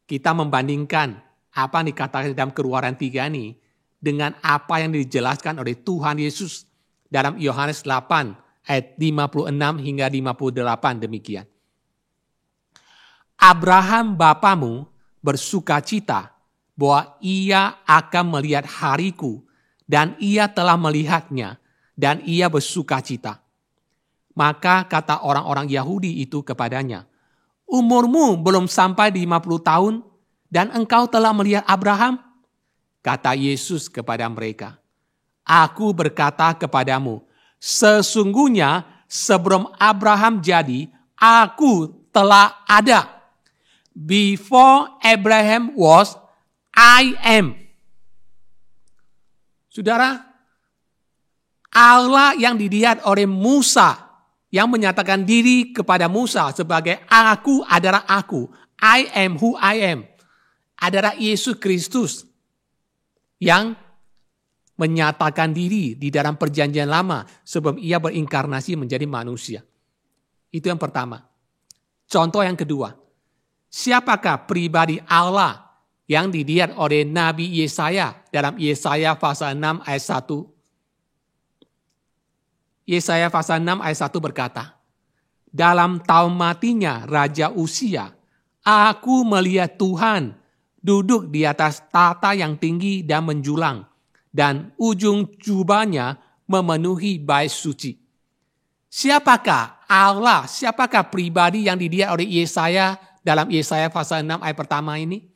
[SPEAKER 4] kita membandingkan apa yang dikatakan dalam Keluaran 3 ini dengan apa yang dijelaskan oleh Tuhan Yesus dalam Yohanes 8 ayat 56 hingga 58 demikian. Abraham bapamu bersukacita bahwa ia akan melihat hariku dan ia telah melihatnya dan ia bersukacita. Maka kata orang-orang Yahudi itu kepadanya, umurmu belum sampai 50 tahun dan engkau telah melihat Abraham? Kata Yesus kepada mereka, aku berkata kepadamu, sesungguhnya sebelum Abraham jadi, aku telah ada. Before Abraham was, I am. Saudara, Allah yang dilihat oleh Musa, yang menyatakan diri kepada Musa sebagai aku adalah aku, I am who I am, adalah Yesus Kristus yang menyatakan diri di dalam perjanjian lama sebelum ia berinkarnasi menjadi manusia. Itu yang pertama. Contoh yang kedua, siapakah pribadi Allah yang dilihat oleh Nabi Yesaya dalam Yesaya pasal 6 ayat 1? Yesaya pasal 6 ayat 1 berkata, dalam tahun matinya Raja Usia, aku melihat Tuhan duduk di atas tahta yang tinggi dan menjulang, dan ujung jubahnya memenuhi bait suci. Siapakah Allah, siapakah pribadi yang dilihat oleh Yesaya dalam Yesaya pasal 6 ayat pertama ini?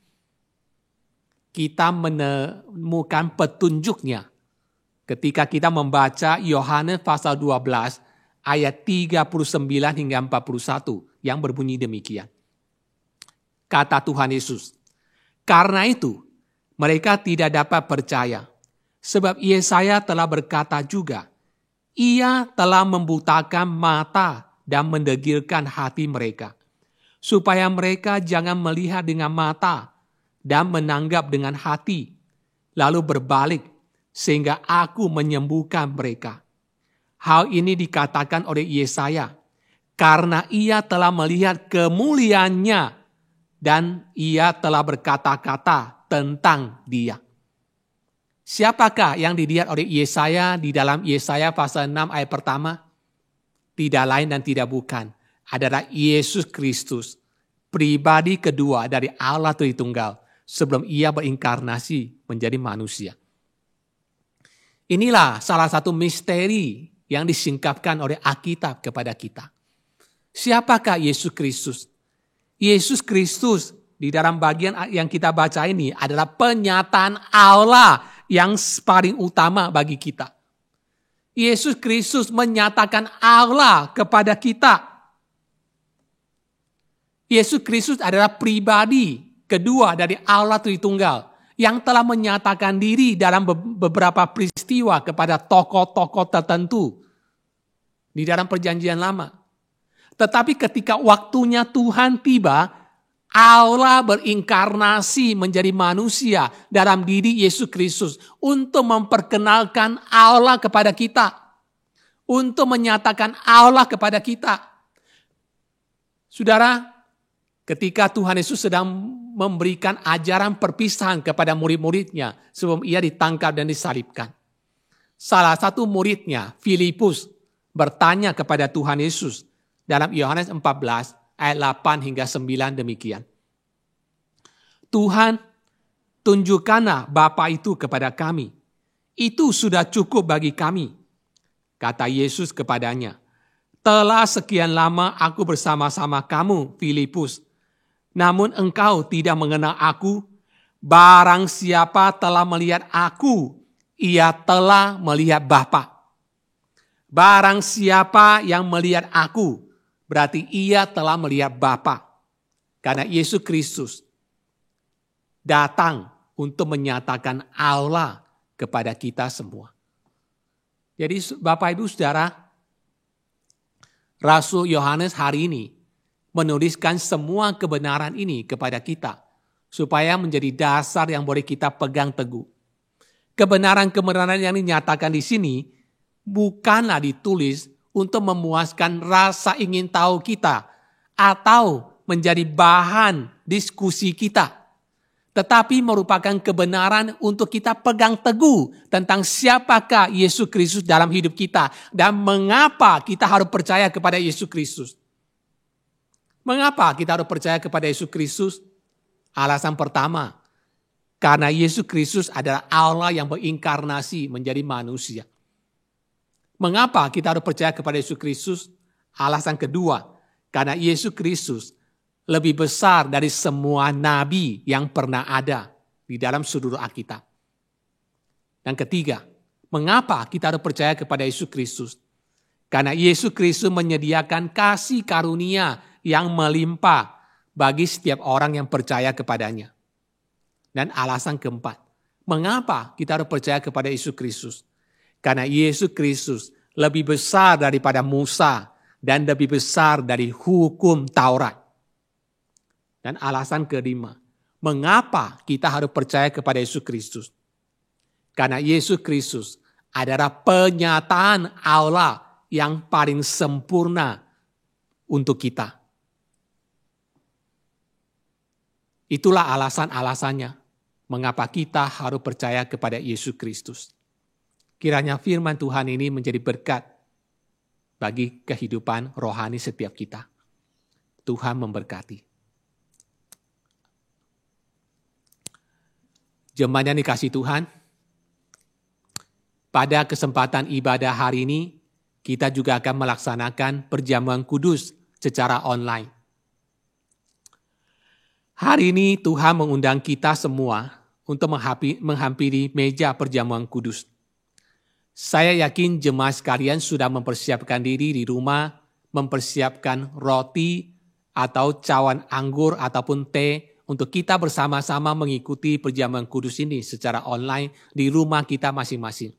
[SPEAKER 4] Kita menemukan petunjuknya ketika kita membaca Yohanes pasal 12 ayat 39 hingga 41 yang berbunyi demikian. Kata Tuhan Yesus, karena itu mereka tidak dapat percaya, Sebab Yesaya telah berkata juga, Ia telah membutakan mata dan mendegilkan hati mereka, supaya mereka jangan melihat dengan mata dan menanggap dengan hati, lalu berbalik sehingga aku menyembuhkan mereka. Hal ini dikatakan oleh Yesaya, karena ia telah melihat kemuliaannya dan ia telah berkata-kata tentang dia. Siapakah yang dilihat oleh Yesaya di dalam Yesaya pasal 6 ayat pertama? Tidak lain dan tidak bukan, adalah Yesus Kristus, pribadi kedua dari Allah Tritunggal, sebelum ia berinkarnasi menjadi manusia. Inilah salah satu misteri yang disingkapkan oleh Alkitab kepada kita. Siapakah Yesus Kristus? Yesus Kristus di dalam bagian yang kita baca ini adalah penyataan Allah yang paling utama bagi kita. Yesus Kristus menyatakan Allah kepada kita. Yesus Kristus adalah pribadi kedua dari Allah Tritunggal yang telah menyatakan diri dalam beberapa peristiwa kepada tokoh-tokoh tertentu di dalam Perjanjian Lama. Tetapi ketika waktunya Tuhan tiba, Allah berinkarnasi menjadi manusia dalam diri Yesus Kristus untuk memperkenalkan Allah kepada kita, untuk menyatakan Allah kepada kita. Saudara, ketika Tuhan Yesus sedang memberikan ajaran perpisahan kepada murid-muridnya sebelum ia ditangkap dan disalibkan, salah satu muridnya, Filipus, bertanya kepada Tuhan Yesus dalam Yohanes 14 ayat 8 hingga 9 demikian. Tuhan, tunjukkanlah Bapa itu kepada kami. Itu sudah cukup bagi kami. Kata Yesus kepadanya, telah sekian lama aku bersama-sama kamu, Filipus. Namun engkau tidak mengenal aku. Barang siapa telah melihat aku, ia telah melihat Bapa. Barang siapa yang melihat aku, berarti ia telah melihat Bapa. Karena Yesus Kristus datang untuk menyatakan Allah kepada kita semua. Jadi Bapak Ibu Saudara, Rasul Yohanes hari ini menuliskan semua kebenaran ini kepada kita supaya menjadi dasar yang boleh kita pegang teguh. Kebenaran-kebenaran yang dinyatakan di sini bukanlah ditulis untuk memuaskan rasa ingin tahu kita atau menjadi bahan diskusi kita. Tetapi merupakan kebenaran untuk kita pegang teguh tentang siapakah Yesus Kristus dalam hidup kita dan mengapa kita harus percaya kepada Yesus Kristus. Mengapa kita harus percaya kepada Yesus Kristus? Alasan pertama, karena Yesus Kristus adalah Allah yang berinkarnasi menjadi manusia. Mengapa kita harus percaya kepada Yesus Kristus? Alasan kedua, karena Yesus Kristus lebih besar dari semua nabi yang pernah ada di dalam seluruh Alkitab. Dan ketiga, mengapa kita harus percaya kepada Yesus Kristus? Karena Yesus Kristus menyediakan kasih karunia yang melimpah bagi setiap orang yang percaya kepadanya. Dan alasan keempat, mengapa kita harus percaya kepada Yesus Kristus? Karena Yesus Kristus lebih besar daripada Musa dan lebih besar dari hukum Taurat. Dan alasan kelima, mengapa kita harus percaya kepada Yesus Kristus? Karena Yesus Kristus adalah penyataan Allah yang paling sempurna untuk kita. Itulah alasan-alasannya mengapa kita harus percaya kepada Yesus Kristus. Kiranya firman Tuhan ini menjadi berkat bagi kehidupan rohani setiap kita. Tuhan memberkati. Jemaat yang dikasihi Tuhan, pada kesempatan ibadah hari ini, kita juga akan melaksanakan perjamuan kudus secara online. Hari ini Tuhan mengundang kita semua untuk menghampiri meja perjamuan kudus. Saya yakin jemaat sekalian sudah mempersiapkan diri di rumah, mempersiapkan roti atau cawan anggur ataupun teh untuk kita bersama-sama mengikuti perjamuan kudus ini secara online di rumah kita masing-masing.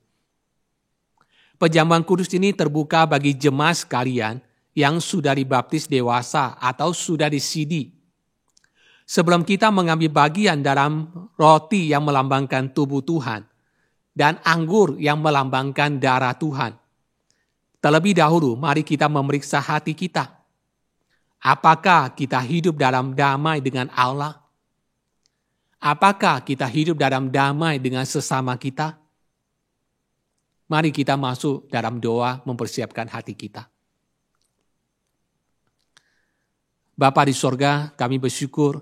[SPEAKER 4] Perjamuan kudus ini terbuka bagi jemaat sekalian yang sudah dibaptis dewasa atau sudah disidi. Sebelum kita mengambil bagian dalam roti yang melambangkan tubuh Tuhan dan anggur yang melambangkan darah Tuhan, terlebih dahulu mari kita memeriksa hati kita. Apakah kita hidup dalam damai dengan Allah? Apakah kita hidup dalam damai dengan sesama kita? Mari kita masuk dalam doa mempersiapkan hati kita. Bapa di sorga, kami bersyukur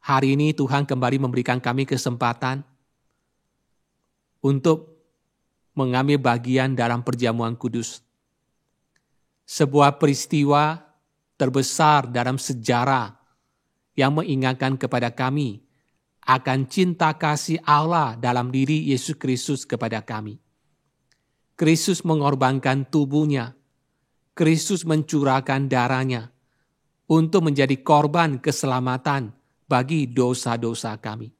[SPEAKER 4] hari ini Tuhan kembali memberikan kami kesempatan untuk mengambil bagian dalam perjamuan kudus. Sebuah peristiwa terbesar dalam sejarah yang mengingatkan kepada kami akan cinta kasih Allah dalam diri Yesus Kristus kepada kami. Kristus mengorbankan tubuhnya, Kristus mencurahkan darahnya untuk menjadi korban keselamatan bagi dosa-dosa kami.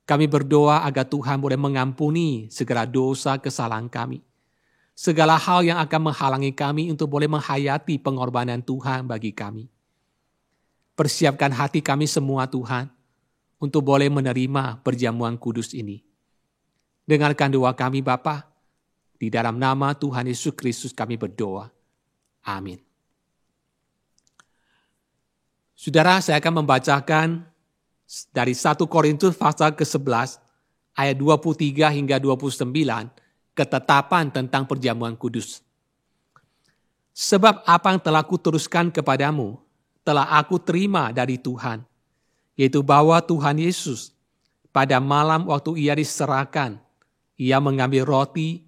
[SPEAKER 4] Kami berdoa agar Tuhan boleh mengampuni segala dosa kesalahan kami. Segala hal yang akan menghalangi kami untuk boleh menghayati pengorbanan Tuhan bagi kami. Persiapkan hati kami semua Tuhan untuk boleh menerima perjamuan kudus ini. Dengarkan doa kami Bapa, di dalam nama Tuhan Yesus Kristus kami berdoa. Amin. Saudara, saya akan membacakan dari 1 Korintus pasal ke-11 ayat 23 hingga 29 ketetapan tentang perjamuan kudus. Sebab apa yang telah kuteruskan kepadamu telah aku terima dari Tuhan, yaitu bahwa Tuhan Yesus pada malam waktu ia diserahkan, ia mengambil roti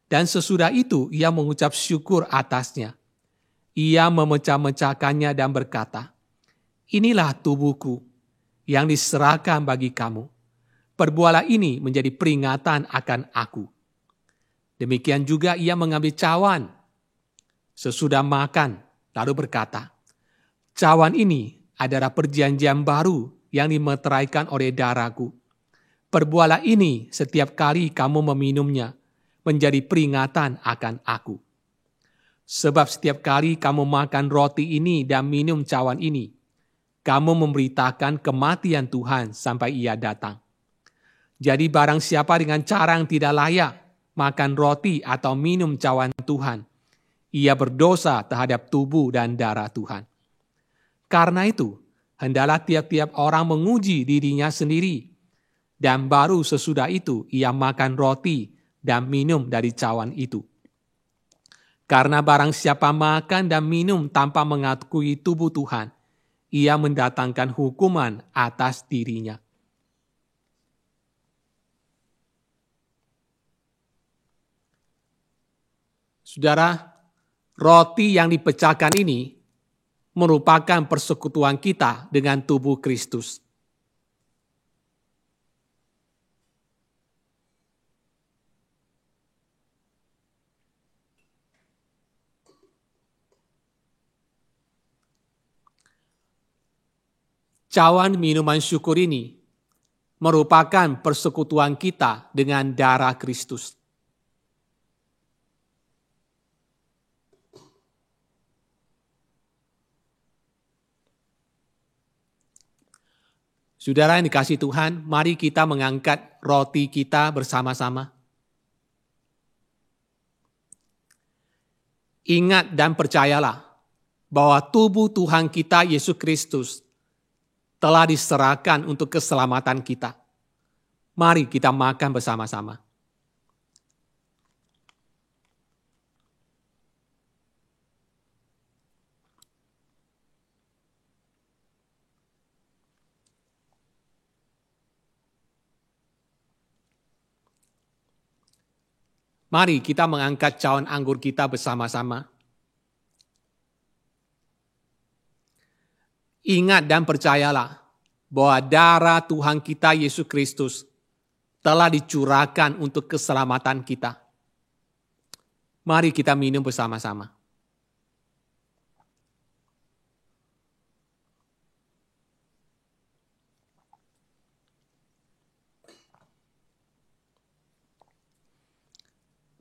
[SPEAKER 4] dan sesudah itu ia mengucap syukur atasnya. Ia memecah-mecahkannya dan berkata, "Inilah tubuhku yang diserahkan bagi kamu. Perbuatlah ini menjadi peringatan akan aku." Demikian juga ia mengambil cawan sesudah makan, lalu berkata, "Cawan ini adalah perjanjian baru yang dimeteraikan oleh darahku. Perbuatlah ini setiap kali kamu meminumnya, menjadi peringatan akan aku. Sebab setiap kali kamu makan roti ini dan minum cawan ini, kamu memberitakan kematian Tuhan sampai ia datang. Jadi barang siapa dengan cara yang tidak layak makan roti atau minum cawan Tuhan, ia berdosa terhadap tubuh dan darah Tuhan. Karena itu, hendaklah tiap-tiap orang menguji dirinya sendiri, dan baru sesudah itu ia makan roti dan minum dari cawan itu. Karena barang siapa makan dan minum tanpa mengakui tubuh Tuhan, ia mendatangkan hukuman atas dirinya." Saudara, roti yang dipecahkan ini merupakan persekutuan kita dengan tubuh Kristus. Cawan minuman syukur ini merupakan persekutuan kita dengan darah Kristus. Saudara yang dikasihi Tuhan, mari kita mengangkat roti kita bersama-sama. Ingat dan percayalah bahwa tubuh Tuhan kita Yesus Kristus telah diserahkan untuk keselamatan kita. Mari kita makan bersama-sama. Mari kita mengangkat cawan anggur kita bersama-sama. Ingat dan percayalah bahwa darah Tuhan kita Yesus Kristus telah dicurahkan untuk keselamatan kita. Mari kita minum bersama-sama.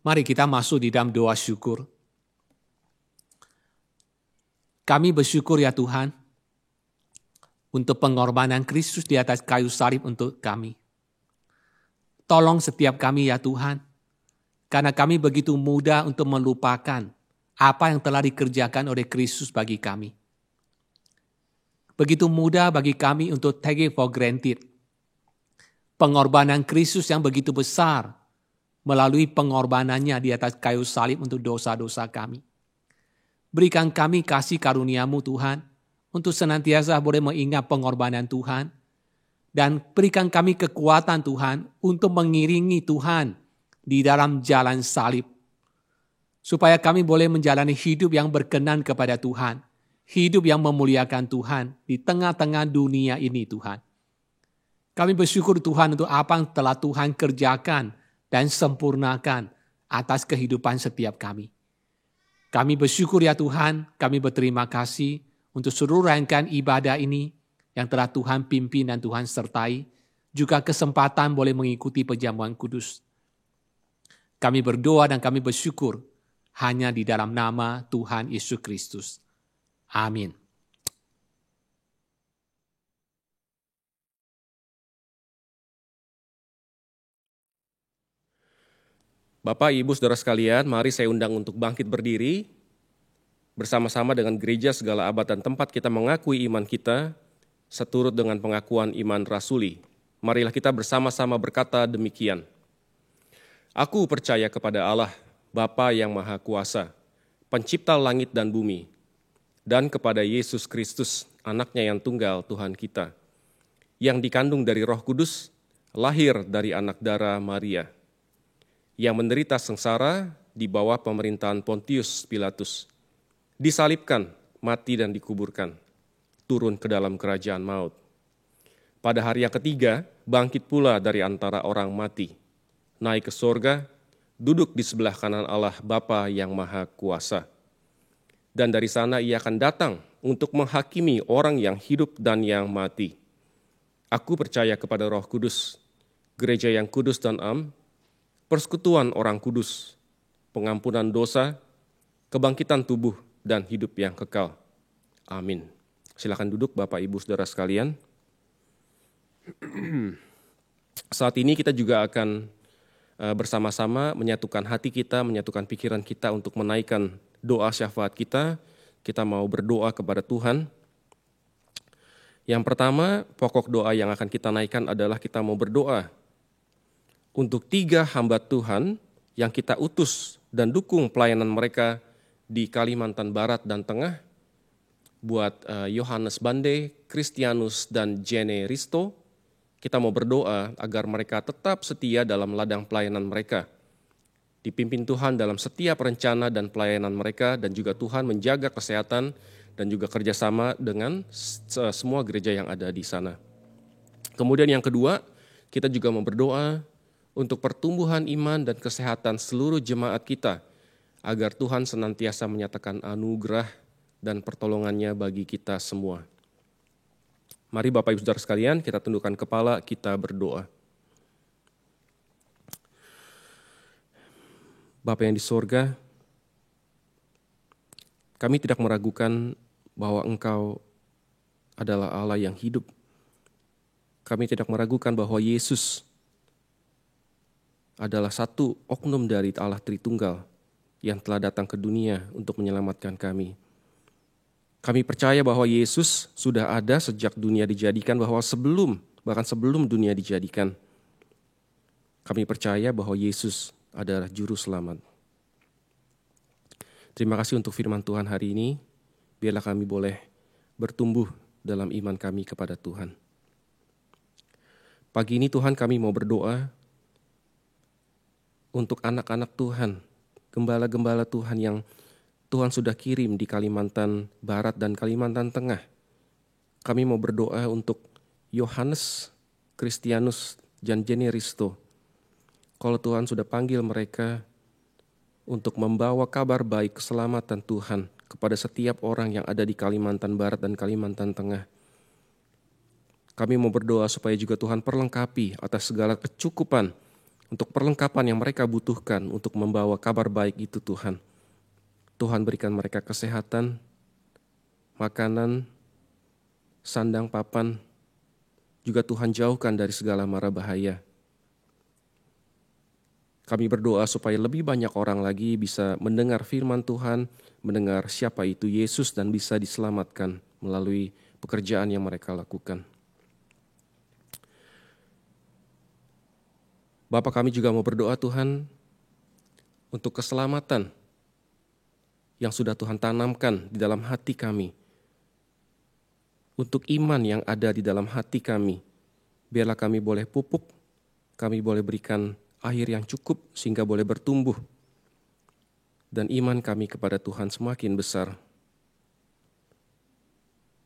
[SPEAKER 4] Mari kita masuk di dalam doa syukur. Kami bersyukur ya Tuhan untuk pengorbanan Kristus di atas kayu salib untuk kami. Tolong setiap kami ya Tuhan, karena kami begitu mudah untuk melupakan apa yang telah dikerjakan oleh Kristus bagi kami. Begitu mudah bagi kami untuk take it for granted. Pengorbanan Kristus yang begitu besar melalui pengorbanannya di atas kayu salib untuk dosa-dosa kami. Berikan kami kasih karunia-Mu Tuhan, untuk senantiasa boleh mengingat pengorbanan Tuhan, dan berikan kami kekuatan Tuhan untuk mengiringi Tuhan di dalam jalan salib, supaya kami boleh menjalani hidup yang berkenan kepada Tuhan, hidup yang memuliakan Tuhan di tengah-tengah dunia ini Tuhan. Kami bersyukur Tuhan untuk apa yang telah Tuhan kerjakan dan sempurnakan atas kehidupan setiap kami. Kami bersyukur ya Tuhan, kami berterima kasih untuk seluruh rangkaian ibadah ini yang telah Tuhan pimpin dan Tuhan sertai, juga kesempatan boleh mengikuti perjamuan kudus. Kami berdoa dan kami bersyukur hanya di dalam nama Tuhan Yesus Kristus. Amin.
[SPEAKER 3] Bapak, Ibu, Saudara sekalian, mari saya undang untuk bangkit berdiri. Bersama-sama dengan gereja segala abad dan tempat kita mengakui iman kita, seturut dengan pengakuan iman rasuli. Marilah kita bersama-sama berkata demikian. Aku percaya kepada Allah, Bapa yang Maha Kuasa, pencipta langit dan bumi, dan kepada Yesus Kristus, anaknya yang tunggal Tuhan kita, yang dikandung dari Roh Kudus, lahir dari anak darah Maria, yang menderita sengsara di bawah pemerintahan Pontius Pilatus, disalibkan, mati dan dikuburkan, turun ke dalam kerajaan maut. Pada hari yang ketiga, bangkit pula dari antara orang mati, naik ke sorga, duduk di sebelah kanan Allah Bapa yang Maha Kuasa. Dan dari sana ia akan datang untuk menghakimi orang yang hidup dan yang mati. Aku percaya kepada Roh Kudus, gereja yang kudus dan am, persekutuan orang kudus, pengampunan dosa, kebangkitan tubuh, dan hidup yang kekal. Amin. Silakan duduk Bapak Ibu Saudara sekalian. Saat ini kita juga akan bersama-sama menyatukan hati kita, menyatukan pikiran kita untuk menaikkan doa syafaat kita. Kita mau berdoa kepada Tuhan. Yang pertama, pokok doa yang akan kita naikkan adalah kita mau berdoa untuk 3 hamba Tuhan yang kita utus dan dukung pelayanan mereka di Kalimantan Barat dan Tengah, buat Yohanes Bande, Kristianus, dan Jene Risto. Kita mau berdoa agar mereka tetap setia dalam ladang pelayanan mereka, dipimpin Tuhan dalam setiap rencana dan pelayanan mereka, dan juga Tuhan menjaga kesehatan dan juga kerjasama dengan semua gereja yang ada di sana. Kemudian yang kedua, kita juga mau berdoa untuk pertumbuhan iman dan kesehatan seluruh jemaat kita, agar Tuhan senantiasa menyatakan anugerah dan pertolongannya bagi kita semua. Mari Bapak Ibu Saudara sekalian, kita tundukkan kepala, kita berdoa. Bapa yang di sorga, kami tidak meragukan bahwa Engkau adalah Allah yang hidup. Kami tidak meragukan bahwa Yesus adalah satu oknum dari Allah Tritunggal yang telah datang ke dunia untuk menyelamatkan kami. Kami percaya bahwa Yesus sudah ada sejak dunia dijadikan, bahkan sebelum dunia dijadikan. Kami percaya bahwa Yesus adalah juru selamat. Terima kasih untuk firman Tuhan hari ini. Biarlah kami boleh bertumbuh dalam iman kami kepada Tuhan. Pagi ini Tuhan, kami mau berdoa untuk anak-anak Tuhan, gembala-gembala Tuhan yang Tuhan sudah kirim di Kalimantan Barat dan Kalimantan Tengah. Kami mau berdoa untuk Yohanes, Kristianus, dan Jene Risto. Kalau Tuhan sudah panggil mereka untuk membawa kabar baik keselamatan Tuhan kepada setiap orang yang ada di Kalimantan Barat dan Kalimantan Tengah. Kami mau berdoa supaya juga Tuhan perlengkapi atas segala kecukupan untuk perlengkapan yang mereka butuhkan untuk membawa kabar baik itu Tuhan. Tuhan berikan mereka kesehatan, makanan, sandang papan, juga Tuhan jauhkan dari segala mara bahaya. Kami berdoa supaya lebih banyak orang lagi bisa mendengar firman Tuhan, mendengar siapa itu Yesus dan bisa diselamatkan melalui pekerjaan yang mereka lakukan. Bapa, kami juga mau berdoa Tuhan untuk keselamatan yang sudah Tuhan tanamkan di dalam hati kami. Untuk iman yang ada di dalam hati kami, biarlah kami boleh pupuk, kami boleh berikan air yang cukup sehingga boleh bertumbuh. Dan iman kami kepada Tuhan semakin besar.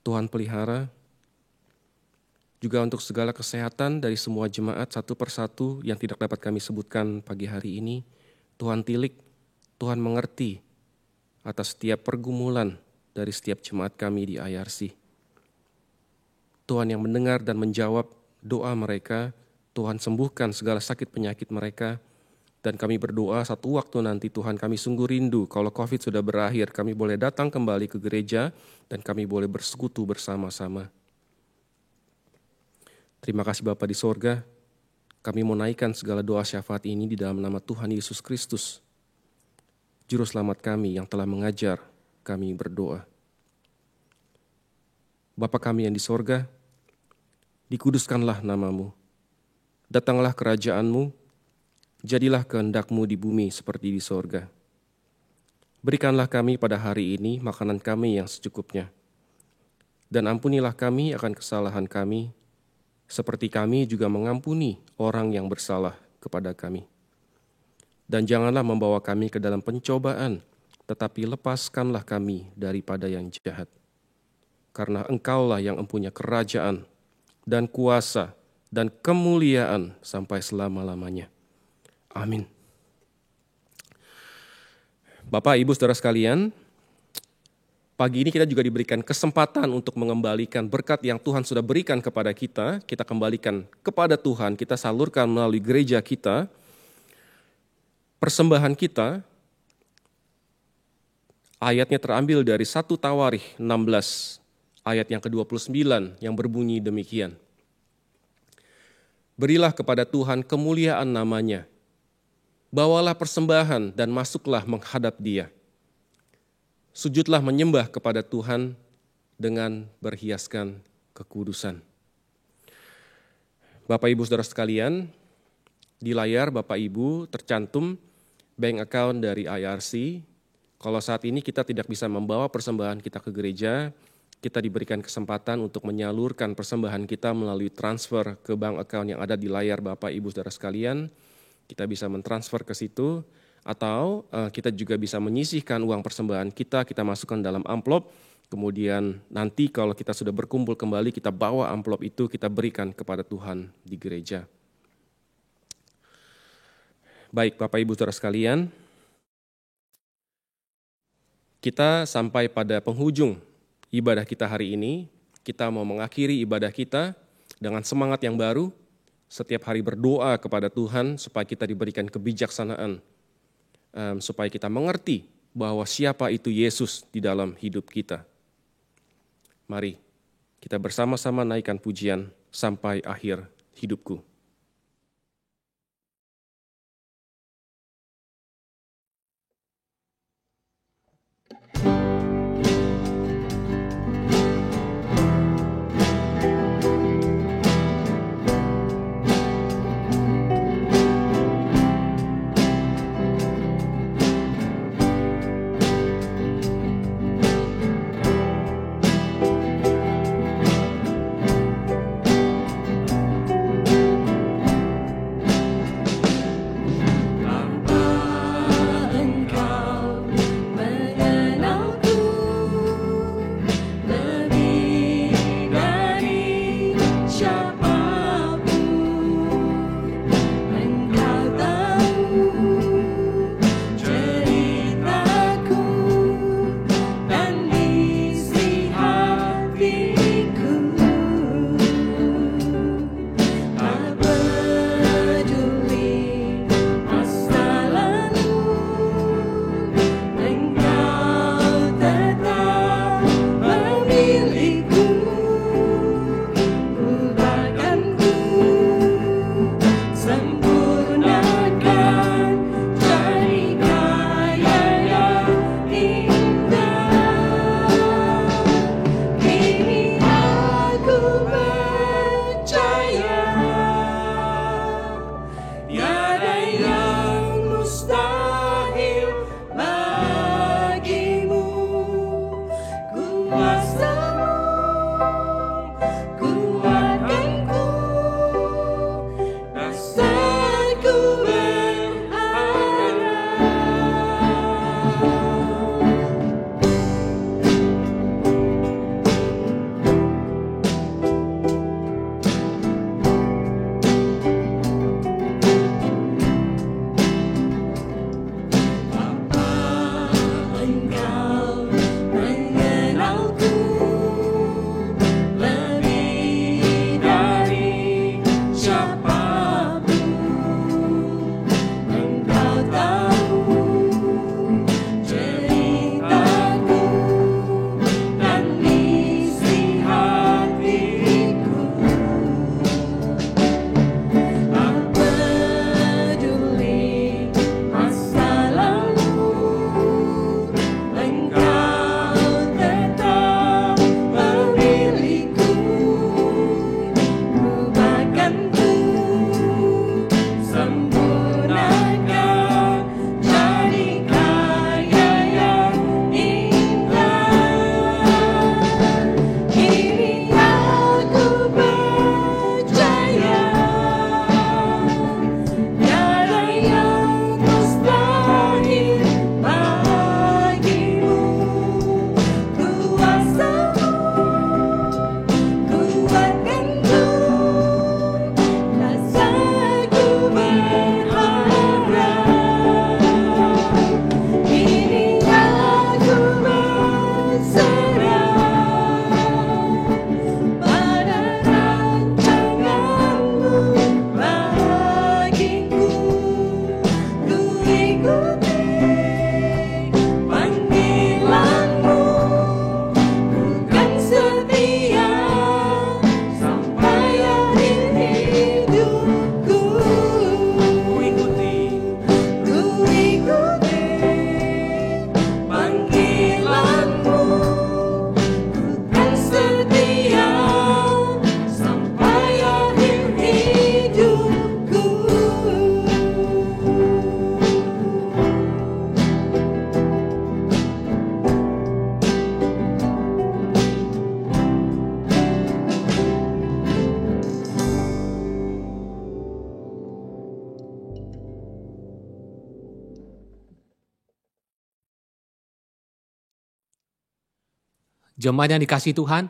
[SPEAKER 3] Tuhan pelihara juga untuk segala kesehatan dari semua jemaat satu persatu yang tidak dapat kami sebutkan pagi hari ini. Tuhan tilik, Tuhan mengerti atas setiap pergumulan dari setiap jemaat kami di IRC. Tuhan yang mendengar dan menjawab doa mereka, Tuhan sembuhkan segala sakit penyakit mereka, dan kami berdoa satu waktu nanti Tuhan kami sungguh rindu kalau COVID sudah berakhir, kami boleh datang kembali ke gereja dan kami boleh bersekutu bersama-sama. Terima kasih Bapa di sorga, kami mau naikkan segala doa syafaat ini di dalam nama Tuhan Yesus Kristus, Juru Selamat kami yang telah mengajar kami berdoa. Bapa kami yang di sorga, dikuduskanlah namamu, datanglah kerajaan-Mu, jadilah kehendak-Mu di bumi seperti di sorga. Berikanlah kami pada hari ini makanan kami yang secukupnya, dan ampunilah kami akan kesalahan kami, seperti kami juga mengampuni orang yang bersalah kepada kami. Dan janganlah membawa kami ke dalam pencobaan, tetapi lepaskanlah kami daripada yang jahat. Karena Engkaulah yang mempunyai kerajaan dan kuasa dan kemuliaan sampai selama-lamanya. Amin. Bapak, Ibu, Saudara sekalian, pagi ini kita juga diberikan kesempatan untuk mengembalikan berkat yang Tuhan sudah berikan kepada kita. Kita kembalikan kepada Tuhan, kita salurkan melalui gereja kita. Persembahan kita, ayatnya terambil dari 1 Tawarikh 16, ayat yang ke-29 yang berbunyi demikian. Berilah kepada Tuhan kemuliaan namanya, bawalah persembahan dan masuklah menghadap Dia. Sujudlah menyembah kepada Tuhan dengan berhiaskan kekudusan. Bapak Ibu Saudara sekalian, di layar Bapak Ibu tercantum bank account dari IRC. Kalau saat ini kita tidak bisa membawa persembahan kita ke gereja, kita diberikan kesempatan untuk menyalurkan persembahan kita melalui transfer ke bank account yang ada di layar Bapak Ibu Saudara sekalian. Kita bisa mentransfer ke situ. Atau kita juga bisa menyisihkan uang persembahan kita masukkan dalam amplop, kemudian nanti kalau kita sudah berkumpul kembali, kita bawa amplop itu, kita berikan kepada Tuhan di gereja. Baik Bapak Ibu Saudara sekalian, kita sampai pada penghujung ibadah kita hari ini. Kita mau mengakhiri ibadah kita dengan semangat yang baru, setiap hari berdoa kepada Tuhan supaya kita diberikan kebijaksanaan, supaya kita mengerti bahwa siapa itu Yesus di dalam hidup kita. Mari kita bersama-sama naikkan pujian sampai akhir hidupku.
[SPEAKER 4] Jemaat yang dikasihi Tuhan,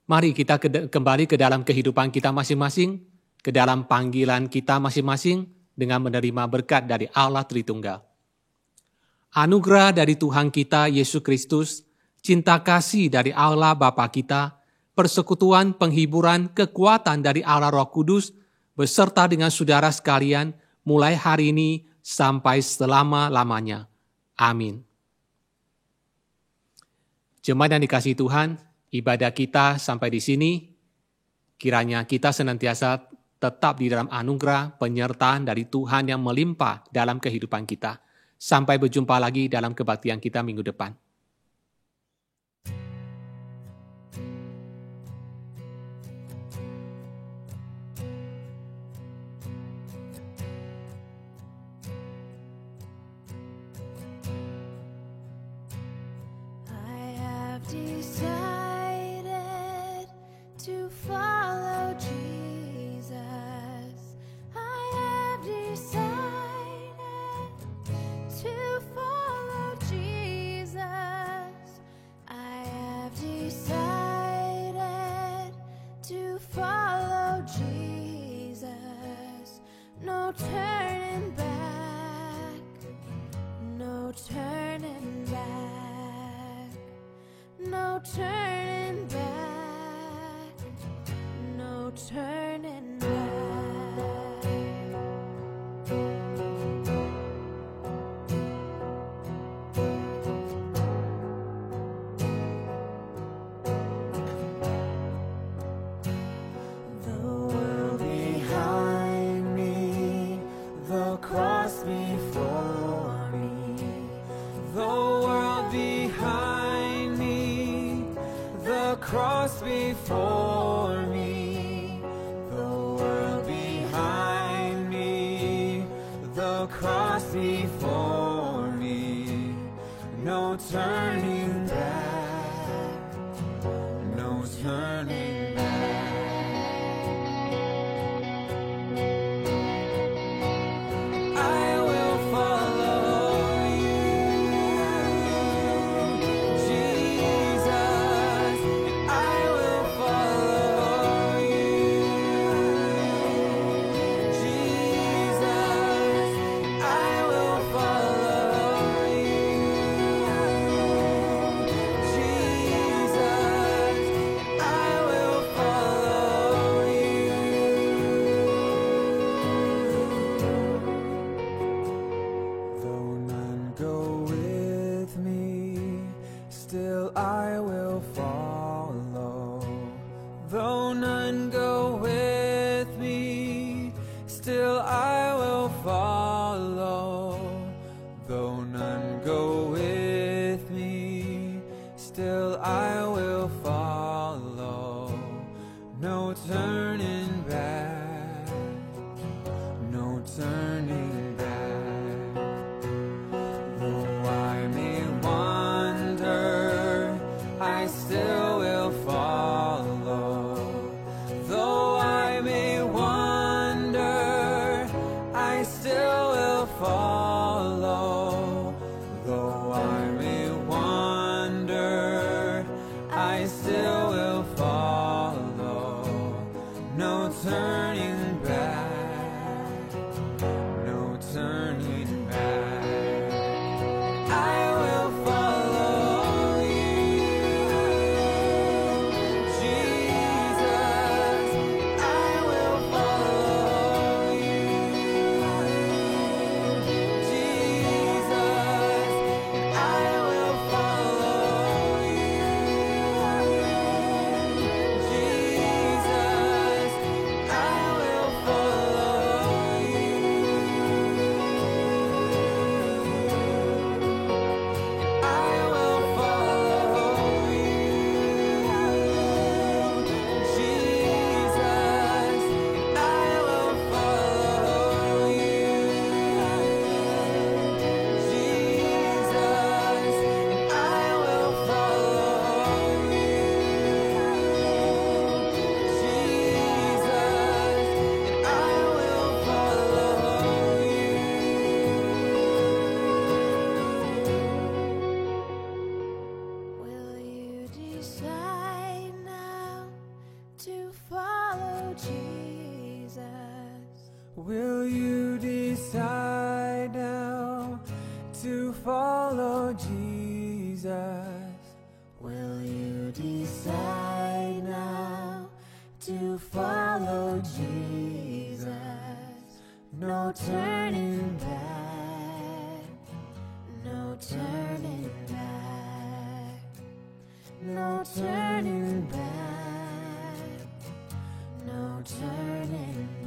[SPEAKER 4] mari kita kembali ke dalam kehidupan kita masing-masing, ke dalam panggilan kita masing-masing dengan menerima berkat dari Allah Tritunggal. Anugerah dari Tuhan kita Yesus Kristus, cinta kasih dari Allah Bapa kita, persekutuan, penghiburan, kekuatan dari Allah Roh Kudus, beserta dengan saudara sekalian, mulai hari ini sampai selama-lamanya. Amin. Jemaat yang dikasihi Tuhan, ibadah kita sampai di sini. Kiranya kita senantiasa tetap di dalam anugerah penyertaan dari Tuhan yang melimpah dalam kehidupan kita. Sampai berjumpa lagi dalam kebaktian kita minggu depan.
[SPEAKER 2] Decided to follow Jesus. I have decided to follow Jesus. I have decided to follow Jesus. No turning back. No turning back. No turning back, no turning back. The world behind me, the cross before me, the world behind me, the cross before me, the world behind me, the cross before me, no turning back, no turning back. I will follow you, Jesus. I will follow you, Jesus. I will follow you, Jesus. I will follow you. Though none go with me, still I will follow. Though none go with me, still I will follow. Though none go with me, still I will follow. No turning back, no turning back. Though I may wander, I still will follow. Though I may wander, I still will follow. Though I may wander, I still will follow. No turning back, no turning back. I will follow you, Jesus. I will follow you,
[SPEAKER 6] Will you decide now to follow Jesus? Will you decide now to follow Jesus? No turning back, no turning back, no turning back, no turning back.